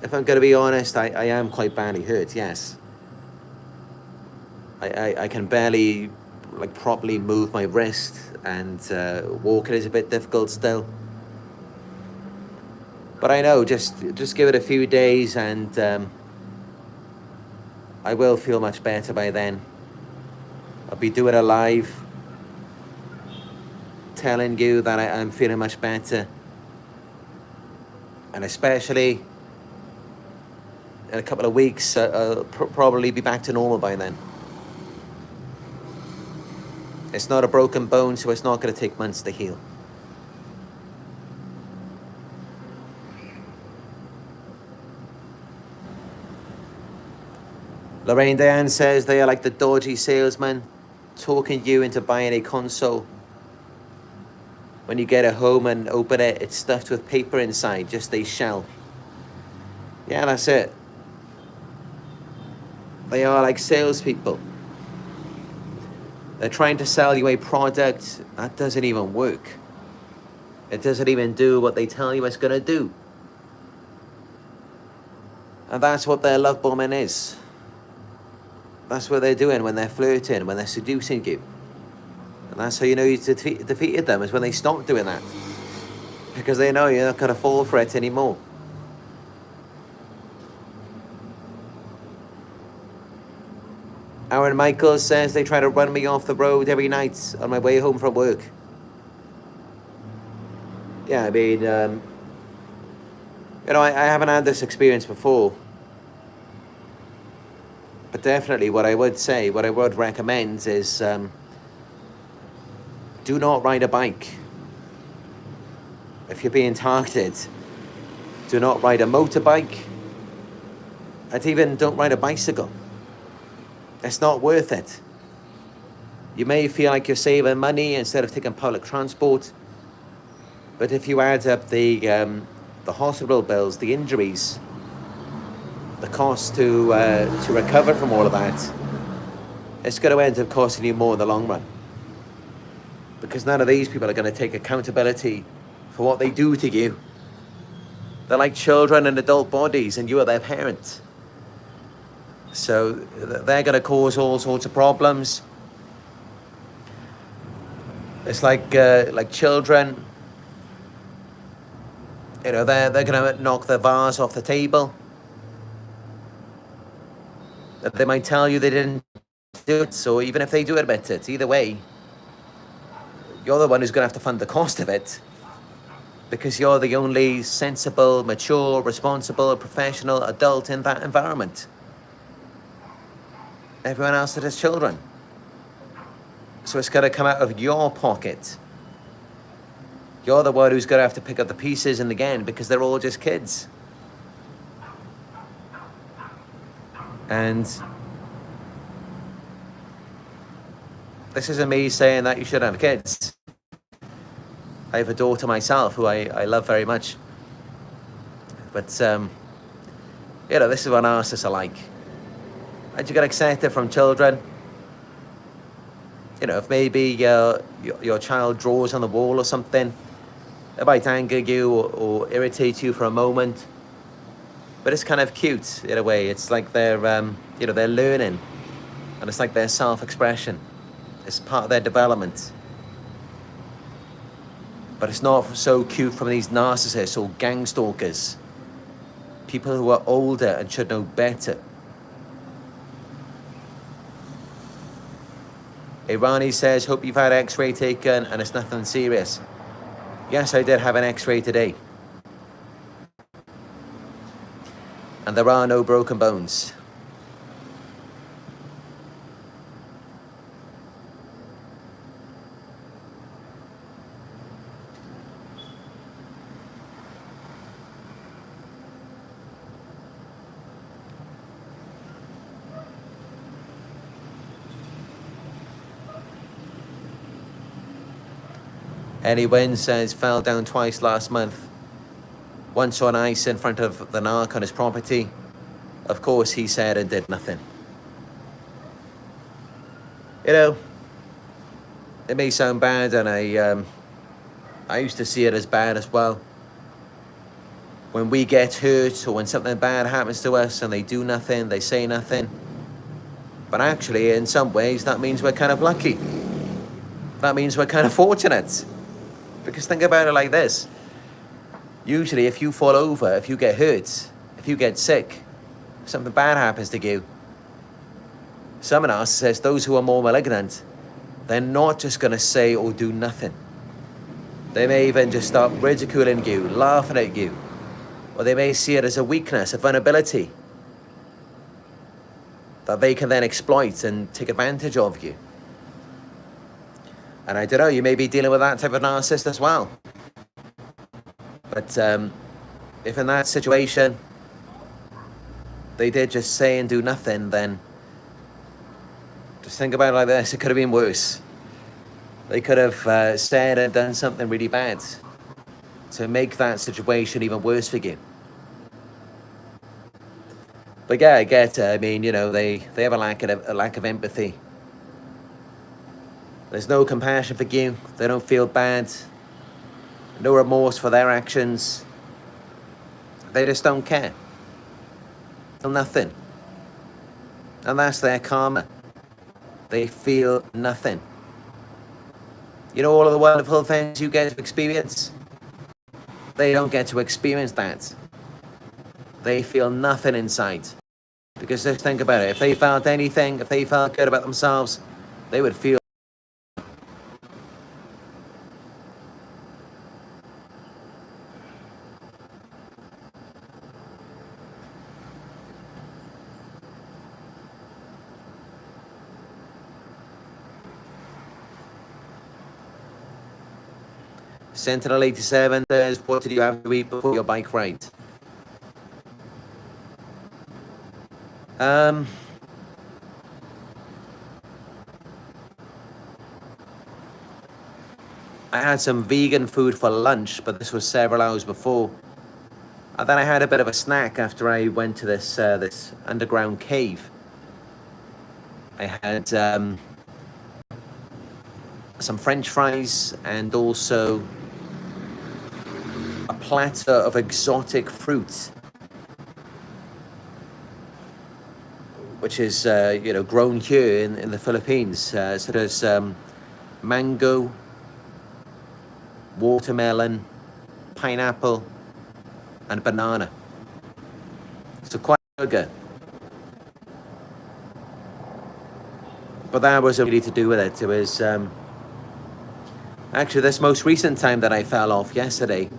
if I'm going to be honest, I am quite badly hurt, yes. I can barely properly move my wrist, and walking is a bit difficult still. But I know, just give it a few days, and I will feel much better by then. I'll be doing it live, telling you that I'm feeling much better. And especially in a couple of weeks, I'll probably be back to normal by then. It's not a broken bone, so it's not going to take months to heal. Lorraine Diane says they are like the dodgy salesman talking you into buying a console. When you get it home and open it, it's stuffed with paper inside, just a shell. Yeah, that's it. They are like salespeople. They're trying to sell you a product that doesn't even work. It doesn't even do what they tell you it's going to do. And that's what their love bombing is. That's what they're doing when they're flirting, when they're seducing you. And that's how you know you defeated them, is when they stop doing that. Because they know you're not going to fall for it anymore. Aaron Michaels says they try to run me off the road every night on my way home from work. Yeah, I mean, I haven't had this experience before. But definitely what I would recommend is do not ride a bike. If you're being targeted, do not ride a motorbike. And even don't ride a bicycle. It's not worth it. You may feel like you're saving money instead of taking public transport. But if you add up the hospital bills, the injuries, the cost to recover from all of that, it's going to end up costing you more in the long run. Because none of these people are going to take accountability for what they do to you. They're like children in adult bodies, and you are their parent. So they're going to cause all sorts of problems. It's like children. They're going to knock the vase off the table. They might tell you they didn't do it, so even if they do admit it, either way, you're the one who's going to have to fund the cost of it, because you're the only sensible, mature, responsible, professional adult in that environment. Everyone else is children. So it's going to come out of your pocket. You're the one who's going to have to pick up the pieces in the end, because they're all just kids. And this isn't me saying that you should have kids. I have a daughter myself who I love very much. But, this is what narcissists are like. And you get accepted from children. If maybe your child draws on the wall or something, it might anger you or irritate you for a moment. But it's kind of cute in a way. It's like they're learning, and it's like their self-expression. It's part of their development. But it's not so cute from these narcissists or gang stalkers, people who are older and should know better. Irani says, hope you've had X-ray taken and it's nothing serious. Yes, I did have an X-ray today. And there are no broken bones. Eddie Wynn says, fell down twice last month. Once on ice in front of the narc on his property. Of course, he said and did nothing. It may sound bad, and I used to see it as bad as well. When we get hurt or when something bad happens to us and they do nothing, they say nothing. But actually, in some ways, that means we're kind of lucky. That means we're kind of fortunate. Because think about it like this. Usually, if you fall over, if you get hurt, if you get sick, something bad happens to you, some narcissists, those who are more malignant, they're not just going to say or do nothing. They may even just start ridiculing you, laughing at you, or they may see it as a weakness, a vulnerability. that they can then exploit and take advantage of you. And I don't know, you may be dealing with that type of narcissist as well. But if in that situation they did just say and do nothing, then just think about it like this: it could have been worse. They could have said and done something really bad to make that situation even worse for you. But yeah, I get it. I mean, you know, they have a lack of empathy. There's no compassion for you. They don't feel bad. No remorse for their actions. They just don't care. Feel nothing. And that's their karma. They feel nothing. You know all of the wonderful things you get to experience? They don't get to experience that. They feel nothing inside. Because just think about it. If they felt anything, if they felt good about themselves, they would feel. Sentinel 87 says, what did you have to eat before your bike ride? I had some vegan food for lunch, but this was several hours before. And then I had a bit of a snack after I went to this underground cave. I had some French fries and also a platter of exotic fruit, which is grown here in the Philippines. So there's mango, watermelon, pineapple, and banana. So quite good. But that wasn't really to do with it. It was actually this most recent time that I fell off yesterday.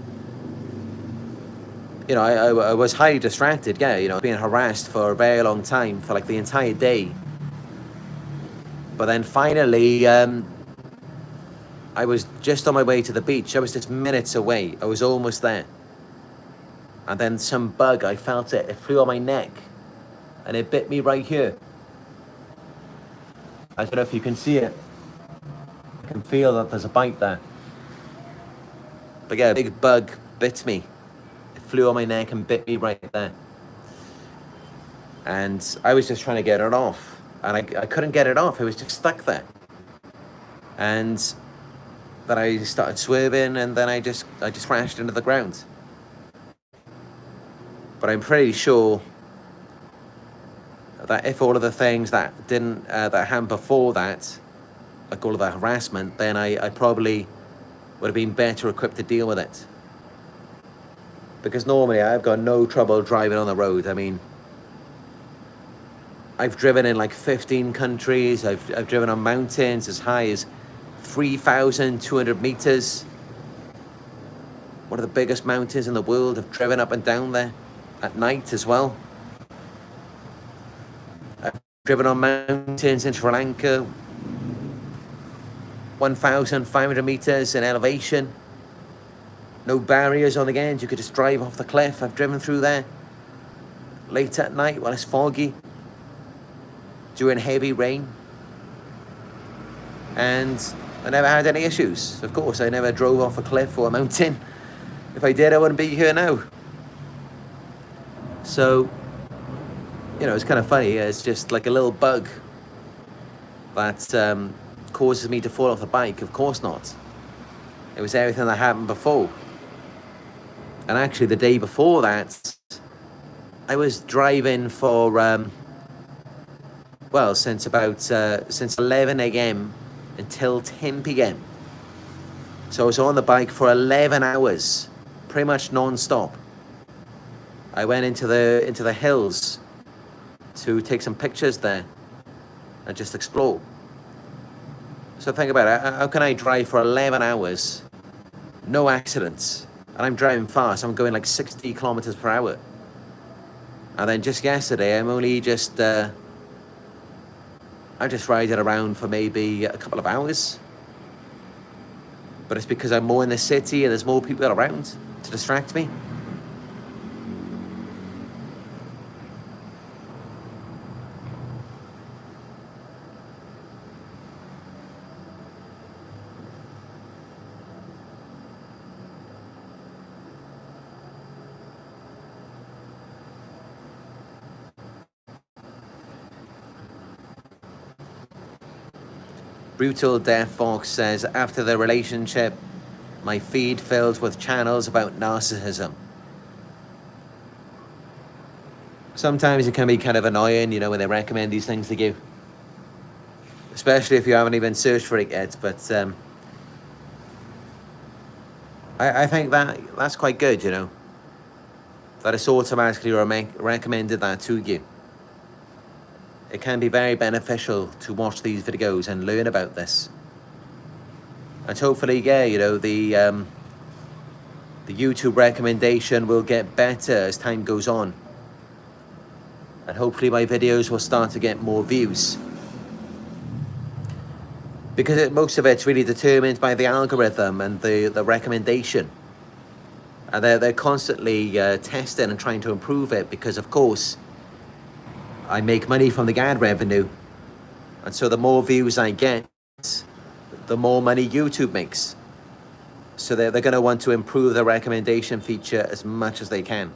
You know, I was highly distracted, yeah, you know, being harassed for a very long time, for like the entire day. But then finally, I was just on my way to the beach. I was just minutes away. I was almost there. And then some bug, I felt it flew on my neck and it bit me right here. I don't know if you can see it. I can feel that there's a bite there. But yeah, a big bug bit me. Flew on my neck and bit me right there. And I was just trying to get it off. And I couldn't get it off. It was just stuck there. And then I started swerving and then I just crashed into the ground. But I'm pretty sure that if all of the things that didn't that happened before that, like all of the harassment, then I probably would have been better equipped to deal with it. Because normally I've got no trouble driving on the road. I mean, I've driven in like 15 countries. I've driven on mountains as high as 3,200 meters. One of the biggest mountains in the world. I've driven up and down there at night as well. I've driven on mountains in Sri Lanka, 1,500 meters in elevation. No barriers on the end, you could just drive off the cliff. I've driven through there late at night while it's foggy, during heavy rain. And I never had any issues. Of course, I never drove off a cliff or a mountain. If I did, I wouldn't be here now. So, you know, it's kind of funny. It's just like a little bug that causes me to fall off the bike. Of course not. It was everything that happened before. And actually, the day before that, I was driving for, since 11 a.m. until 10 p.m. So I was on the bike for 11 hours, pretty much non-stop. I went into the hills to take some pictures there and just explore. So think about it. How can I drive for 11 hours, no accidents? And I'm driving fast. I'm going like 60 kilometers per hour. And then just yesterday, I'm only just I just ride it around for maybe a couple of hours. But it's because I'm more in the city and there's more people around to distract me. Brutal Death Fox says, after the relationship, my feed filled with channels about narcissism. Sometimes it can be kind of annoying, you know, when they recommend these things to you. Especially if you haven't even searched for it yet. But I think that's quite good, you know. That it's automatically recommended that to you. It can be very beneficial to watch these videos and learn about this. And hopefully, yeah, you know, the YouTube recommendation will get better as time goes on. And hopefully my videos will start to get more views. Because most of it's really determined by the algorithm and the recommendation. And they're constantly testing and trying to improve it because, of course, I make money from the ad revenue. And so the more views I get, the more money YouTube makes. So they're going to want to improve the recommendation feature as much as they can.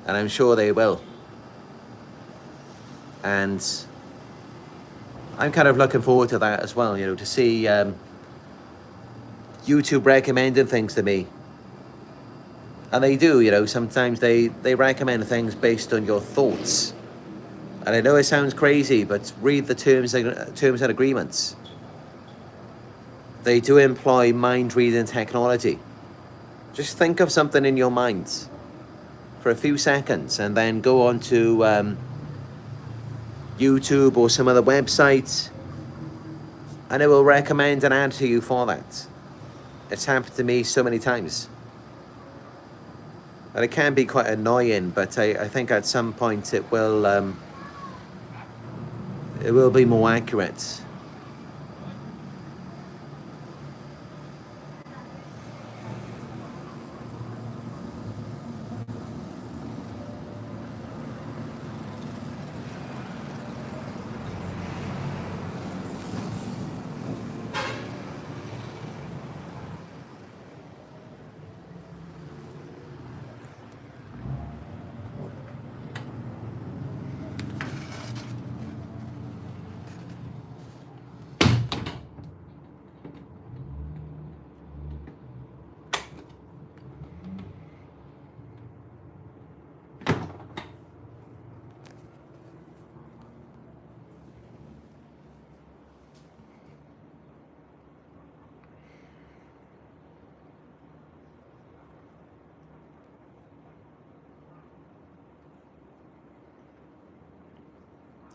And I'm sure they will. And I'm kind of looking forward to that as well, you know, to see YouTube recommending things to me. And they do, you know, sometimes they recommend things based on your thoughts. And I know it sounds crazy, but read the terms and agreements. They do employ mind-reading technology. Just think of something in your mind for a few seconds and then go on to YouTube or some other website and it will recommend an ad to you for that. It's happened to me so many times. And it can be quite annoying, but I think at some point it will be more accurate.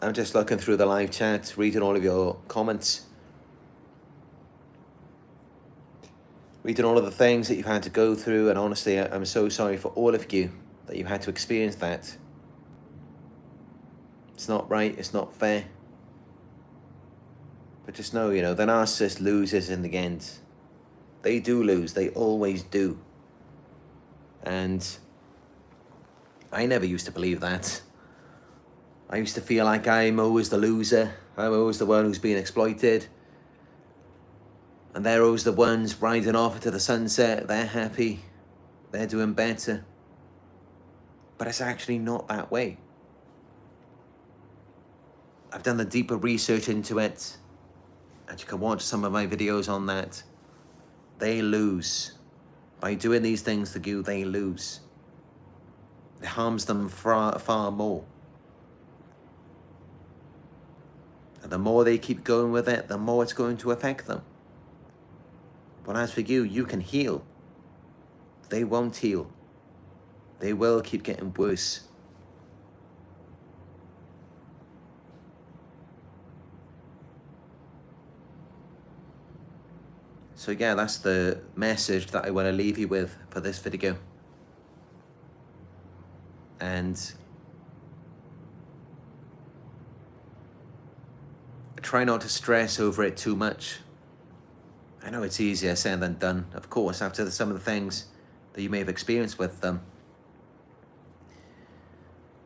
I'm just looking through the live chat, reading all of your comments. Reading all of the things that you've had to go through, and honestly, I'm so sorry for all of you that you had to experience that. It's not right, it's not fair. But just know, you know, the narcissist loses in the end. They do lose, they always do. And I never used to believe that. I used to feel like I'm always the loser. I'm always the one who's being exploited. And they're always the ones riding off into the sunset. They're happy. They're doing better. But it's actually not that way. I've done the deeper research into it. And you can watch some of my videos on that. They lose. By doing these things to you, they lose. It harms them far, far more. And the more they keep going with it, the more it's going to affect them. But as for you, you can heal. They won't heal. They will keep getting worse. So yeah, that's the message that I want to leave you with for this video. And Try not to stress over it too much. I know it's easier said than done, of course, after some of the things that you may have experienced with them.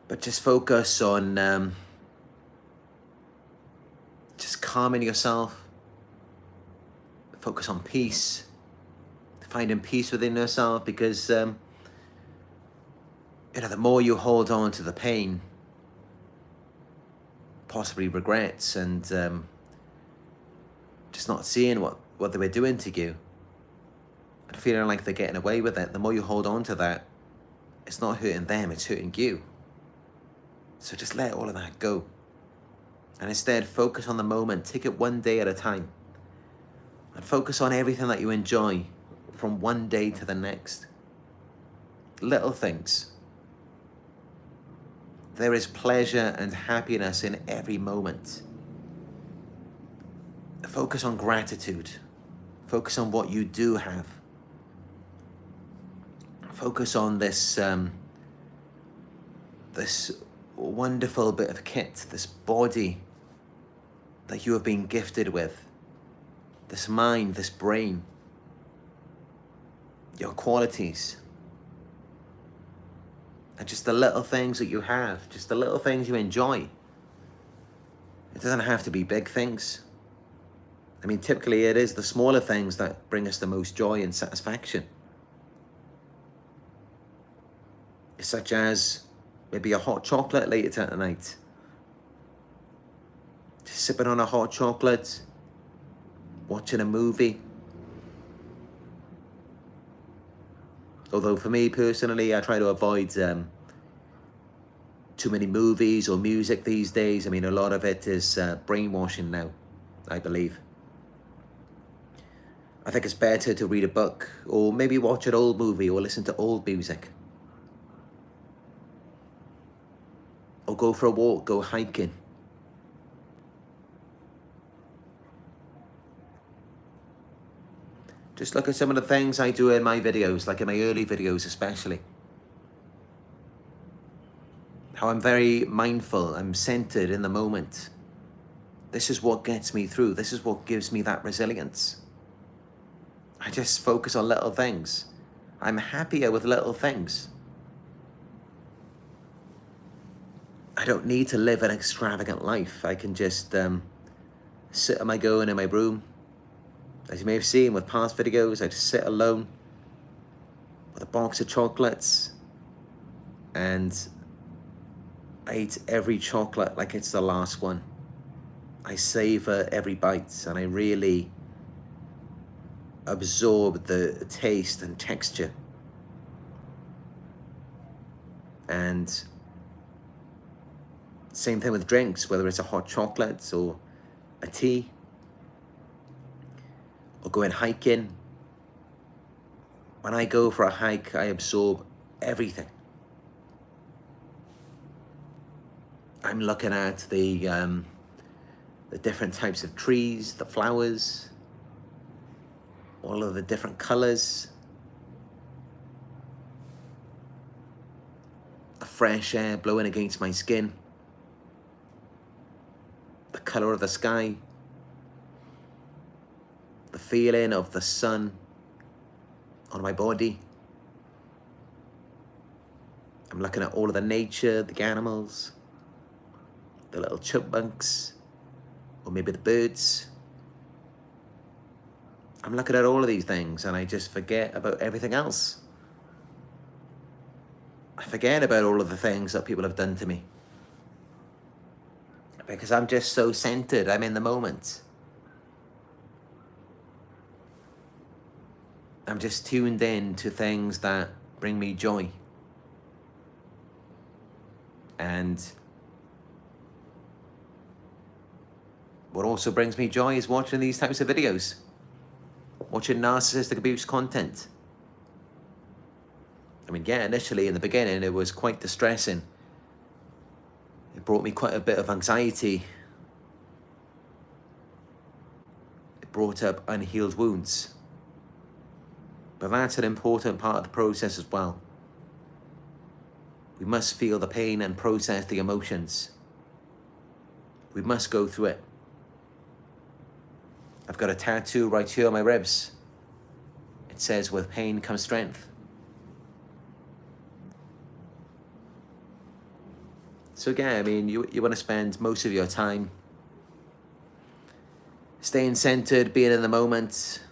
But just focus on just calming yourself. Focus on peace. Finding peace within yourself, because the more you hold on to the pain, possibly regrets, and just not seeing what they were doing to you and feeling like they're getting away with it, the more you hold on to that, it's not hurting them, it's hurting you. So just let all of that go. And instead, focus on the moment. Take it one day at a time. And focus on everything that you enjoy from one day to the next. Little things. There is pleasure and happiness in every moment. Focus on gratitude. Focus on what you do have. Focus on this this wonderful bit of kit, this body that you have been gifted with, this mind, this brain, your qualities, and just the little things that you have, just the little things you enjoy. It doesn't have to be big things. I mean, typically it is the smaller things that bring us the most joy and satisfaction. Such as maybe a hot chocolate later at night. Just sipping on a hot chocolate, watching a movie. Although for me personally, I try to avoid too many movies or music these days. I mean, a lot of it is brainwashing now, I believe. I think it's better to read a book, or maybe watch an old movie, or listen to old music. Or go for a walk, go hiking. Just look at some of the things I do in my videos, like in my early videos especially. How I'm very mindful, I'm centered in the moment. This is what gets me through. This is what gives me that resilience. I just focus on little things. I'm happier with little things. I don't need to live an extravagant life. I can just sit on my own in my room. As you may have seen with past videos, I just sit alone with a box of chocolates, and I eat every chocolate like it's the last one. I savor every bite, and I really absorb the taste and texture. And same thing with drinks, whether it's a hot chocolate or a tea, or going hiking. When I go for a hike, I absorb everything. I'm looking at the different types of trees, the flowers, all of the different colors, the fresh air blowing against my skin, the color of the sky, the feeling of the sun on my body. I'm looking at all of the nature, the animals, the little chipmunks, or maybe the birds. I'm looking at all of these things and I just forget about everything else. I forget about all of the things that people have done to me, because I'm just so centered. I'm in the moment. I'm just tuned in to things that bring me joy. And what also brings me joy is watching these types of videos, watching narcissistic abuse content. I mean, yeah, initially in the beginning, it was quite distressing. It brought me quite a bit of anxiety. It brought up unhealed wounds. But that's an important part of the process as well. We must feel the pain and process the emotions. We must go through it. I've got a tattoo right here on my ribs. It says, with pain comes strength. So again, I mean, you want to spend most of your time staying centered, being in the moment,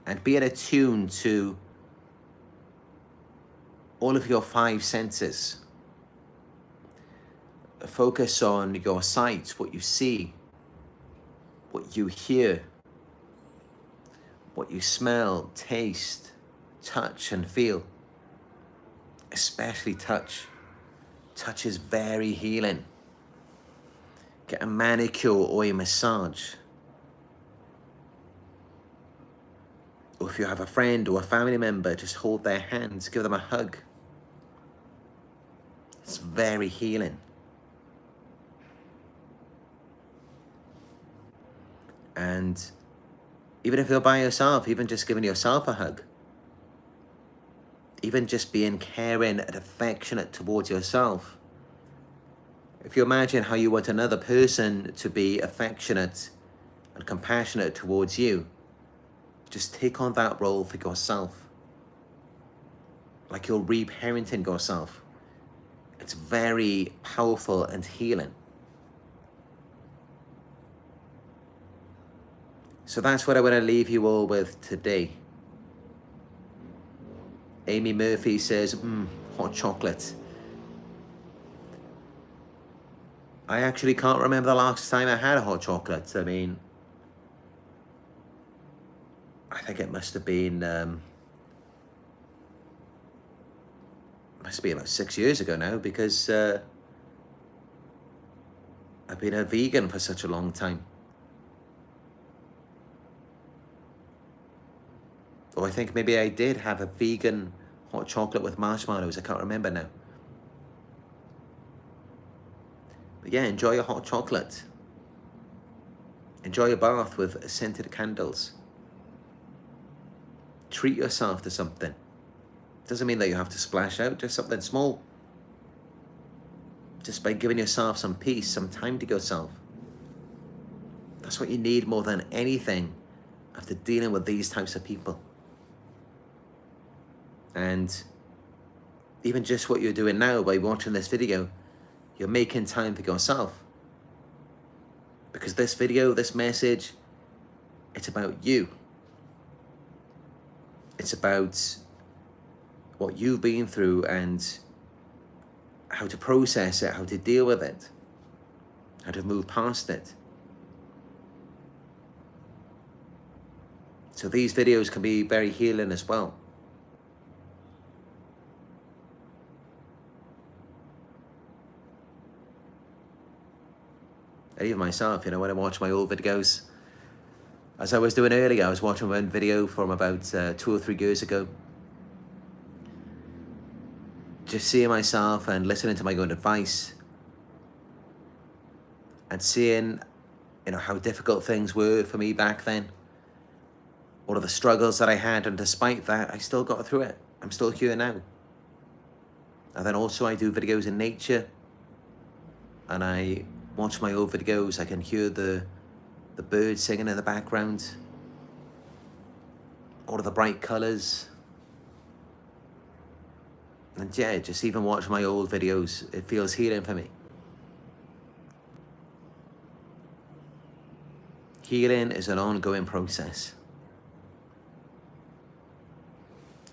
and being attuned to all of your 5 senses. Focus on your sight, what you see, what you hear, what you smell, taste, touch, and feel. Especially touch. Touch is very healing. Get a manicure or a massage. Or if you have a friend or a family member, just hold their hands, give them a hug. It's very healing. And even if you're by yourself, even just giving yourself a hug, even just being caring and affectionate towards yourself. If you imagine how you want another person to be affectionate and compassionate towards you, just take on that role for yourself. Like you're reparenting yourself. It's very powerful and healing. So that's what I want to leave you all with today. Amy Murphy says, hot chocolate. I actually can't remember the last time I had a hot chocolate. I mean, I think it must have been about 6 years ago now, because I've been a vegan for such a long time. Or I think maybe I did have a vegan hot chocolate with marshmallows. I can't remember now. But yeah, enjoy your hot chocolate. Enjoy your bath with scented candles. Treat yourself to something. Doesn't mean that you have to splash out, just something small. Just by giving yourself some peace, some time to yourself. That's what you need more than anything after dealing with these types of people. And even just what you're doing now by watching this video, you're making time for yourself. Because this video, this message, it's about you. It's about what you've been through and how to process it, how to deal with it, how to move past it. So these videos can be very healing as well. And even myself, when I watch my old videos, as I was doing earlier, I was watching one video from about 2 or 3 years ago. Just seeing myself and listening to my own advice. And seeing, how difficult things were for me back then. All of the struggles that I had, and despite that, I still got through it. I'm still here now. And then also I do videos in nature. And I watch my old videos, I can hear the birds singing in the background. All of the bright colours. And yeah, just even watch my old videos, it feels healing for me. Healing is an ongoing process.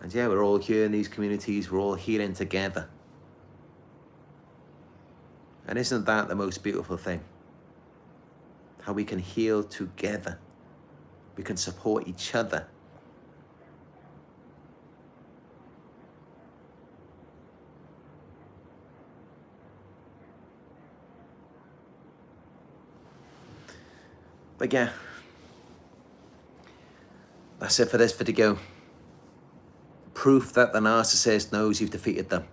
And yeah, we're all here in these communities, we're all healing together. And isn't that the most beautiful thing? How we can heal together. We can support each other. But yeah, that's it for this video. Proof that the narcissist knows you've defeated them.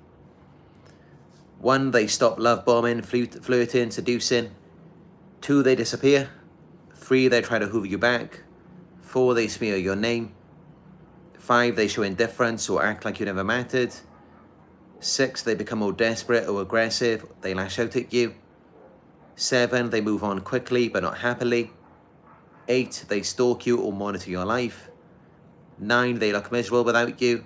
1, they stop love bombing, flirting, seducing. 2, they disappear. 3, they try to hoover you back. 4, they smear your name. 5, they show indifference or act like you never mattered. 6, they become more desperate or aggressive. They lash out at you. 7, they move on quickly but not happily. 8, they stalk you or monitor your life. 9, they look miserable without you.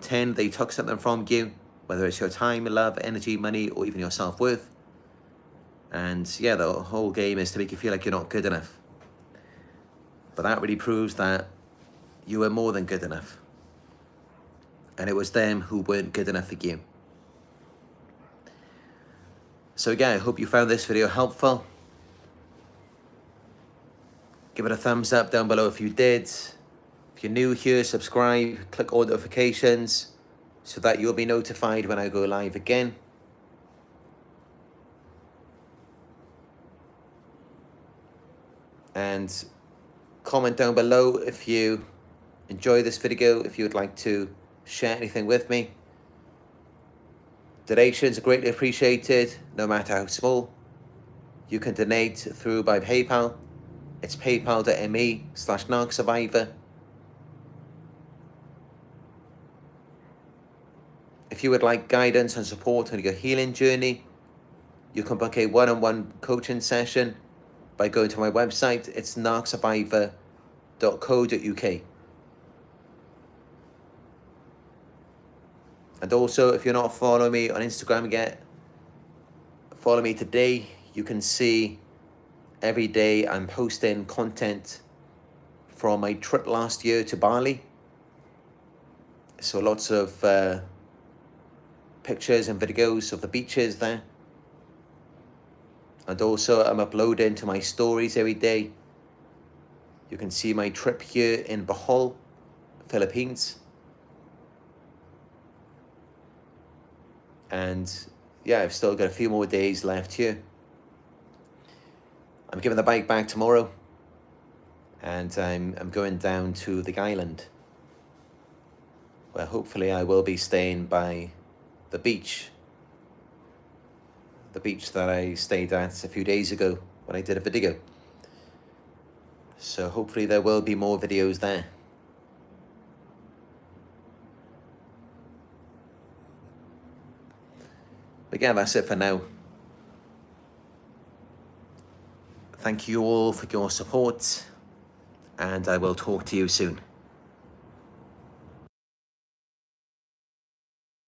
10, they took something from you, whether it's your time, love, energy, money, or even your self-worth. And yeah, the whole game is to make you feel like you're not good enough. But that really proves that you were more than good enough. And it was them who weren't good enough for you. So again, I hope you found this video helpful. Give it a thumbs up down below if you did. If you're new here, subscribe, click all notifications so that you'll be notified when I go live again. And comment down below if you enjoy this video, if you would like to share anything with me. Donations are greatly appreciated, no matter how small. You can donate through by PayPal. It's paypal.me/Narc Survivor. If you would like guidance and support on your healing journey, you can book a one-on-one coaching session by going to my website. It's narcsurvivor.co.uk. And also, if you're not following me on Instagram yet, follow me today. You can see every day I'm posting content from my trip last year to Bali. So lots of pictures and videos of the beaches there. And also I'm uploading to my stories every day. You can see my trip here in Bohol, Philippines. And yeah, I've still got a few more days left here. I'm giving the bike back tomorrow, and I'm going down to the island, where hopefully I will be staying by the beach that I stayed at a few days ago when I did a video. So hopefully there will be more videos there. But yeah, that's it for now. Thank you all for your support, and I will talk to you soon.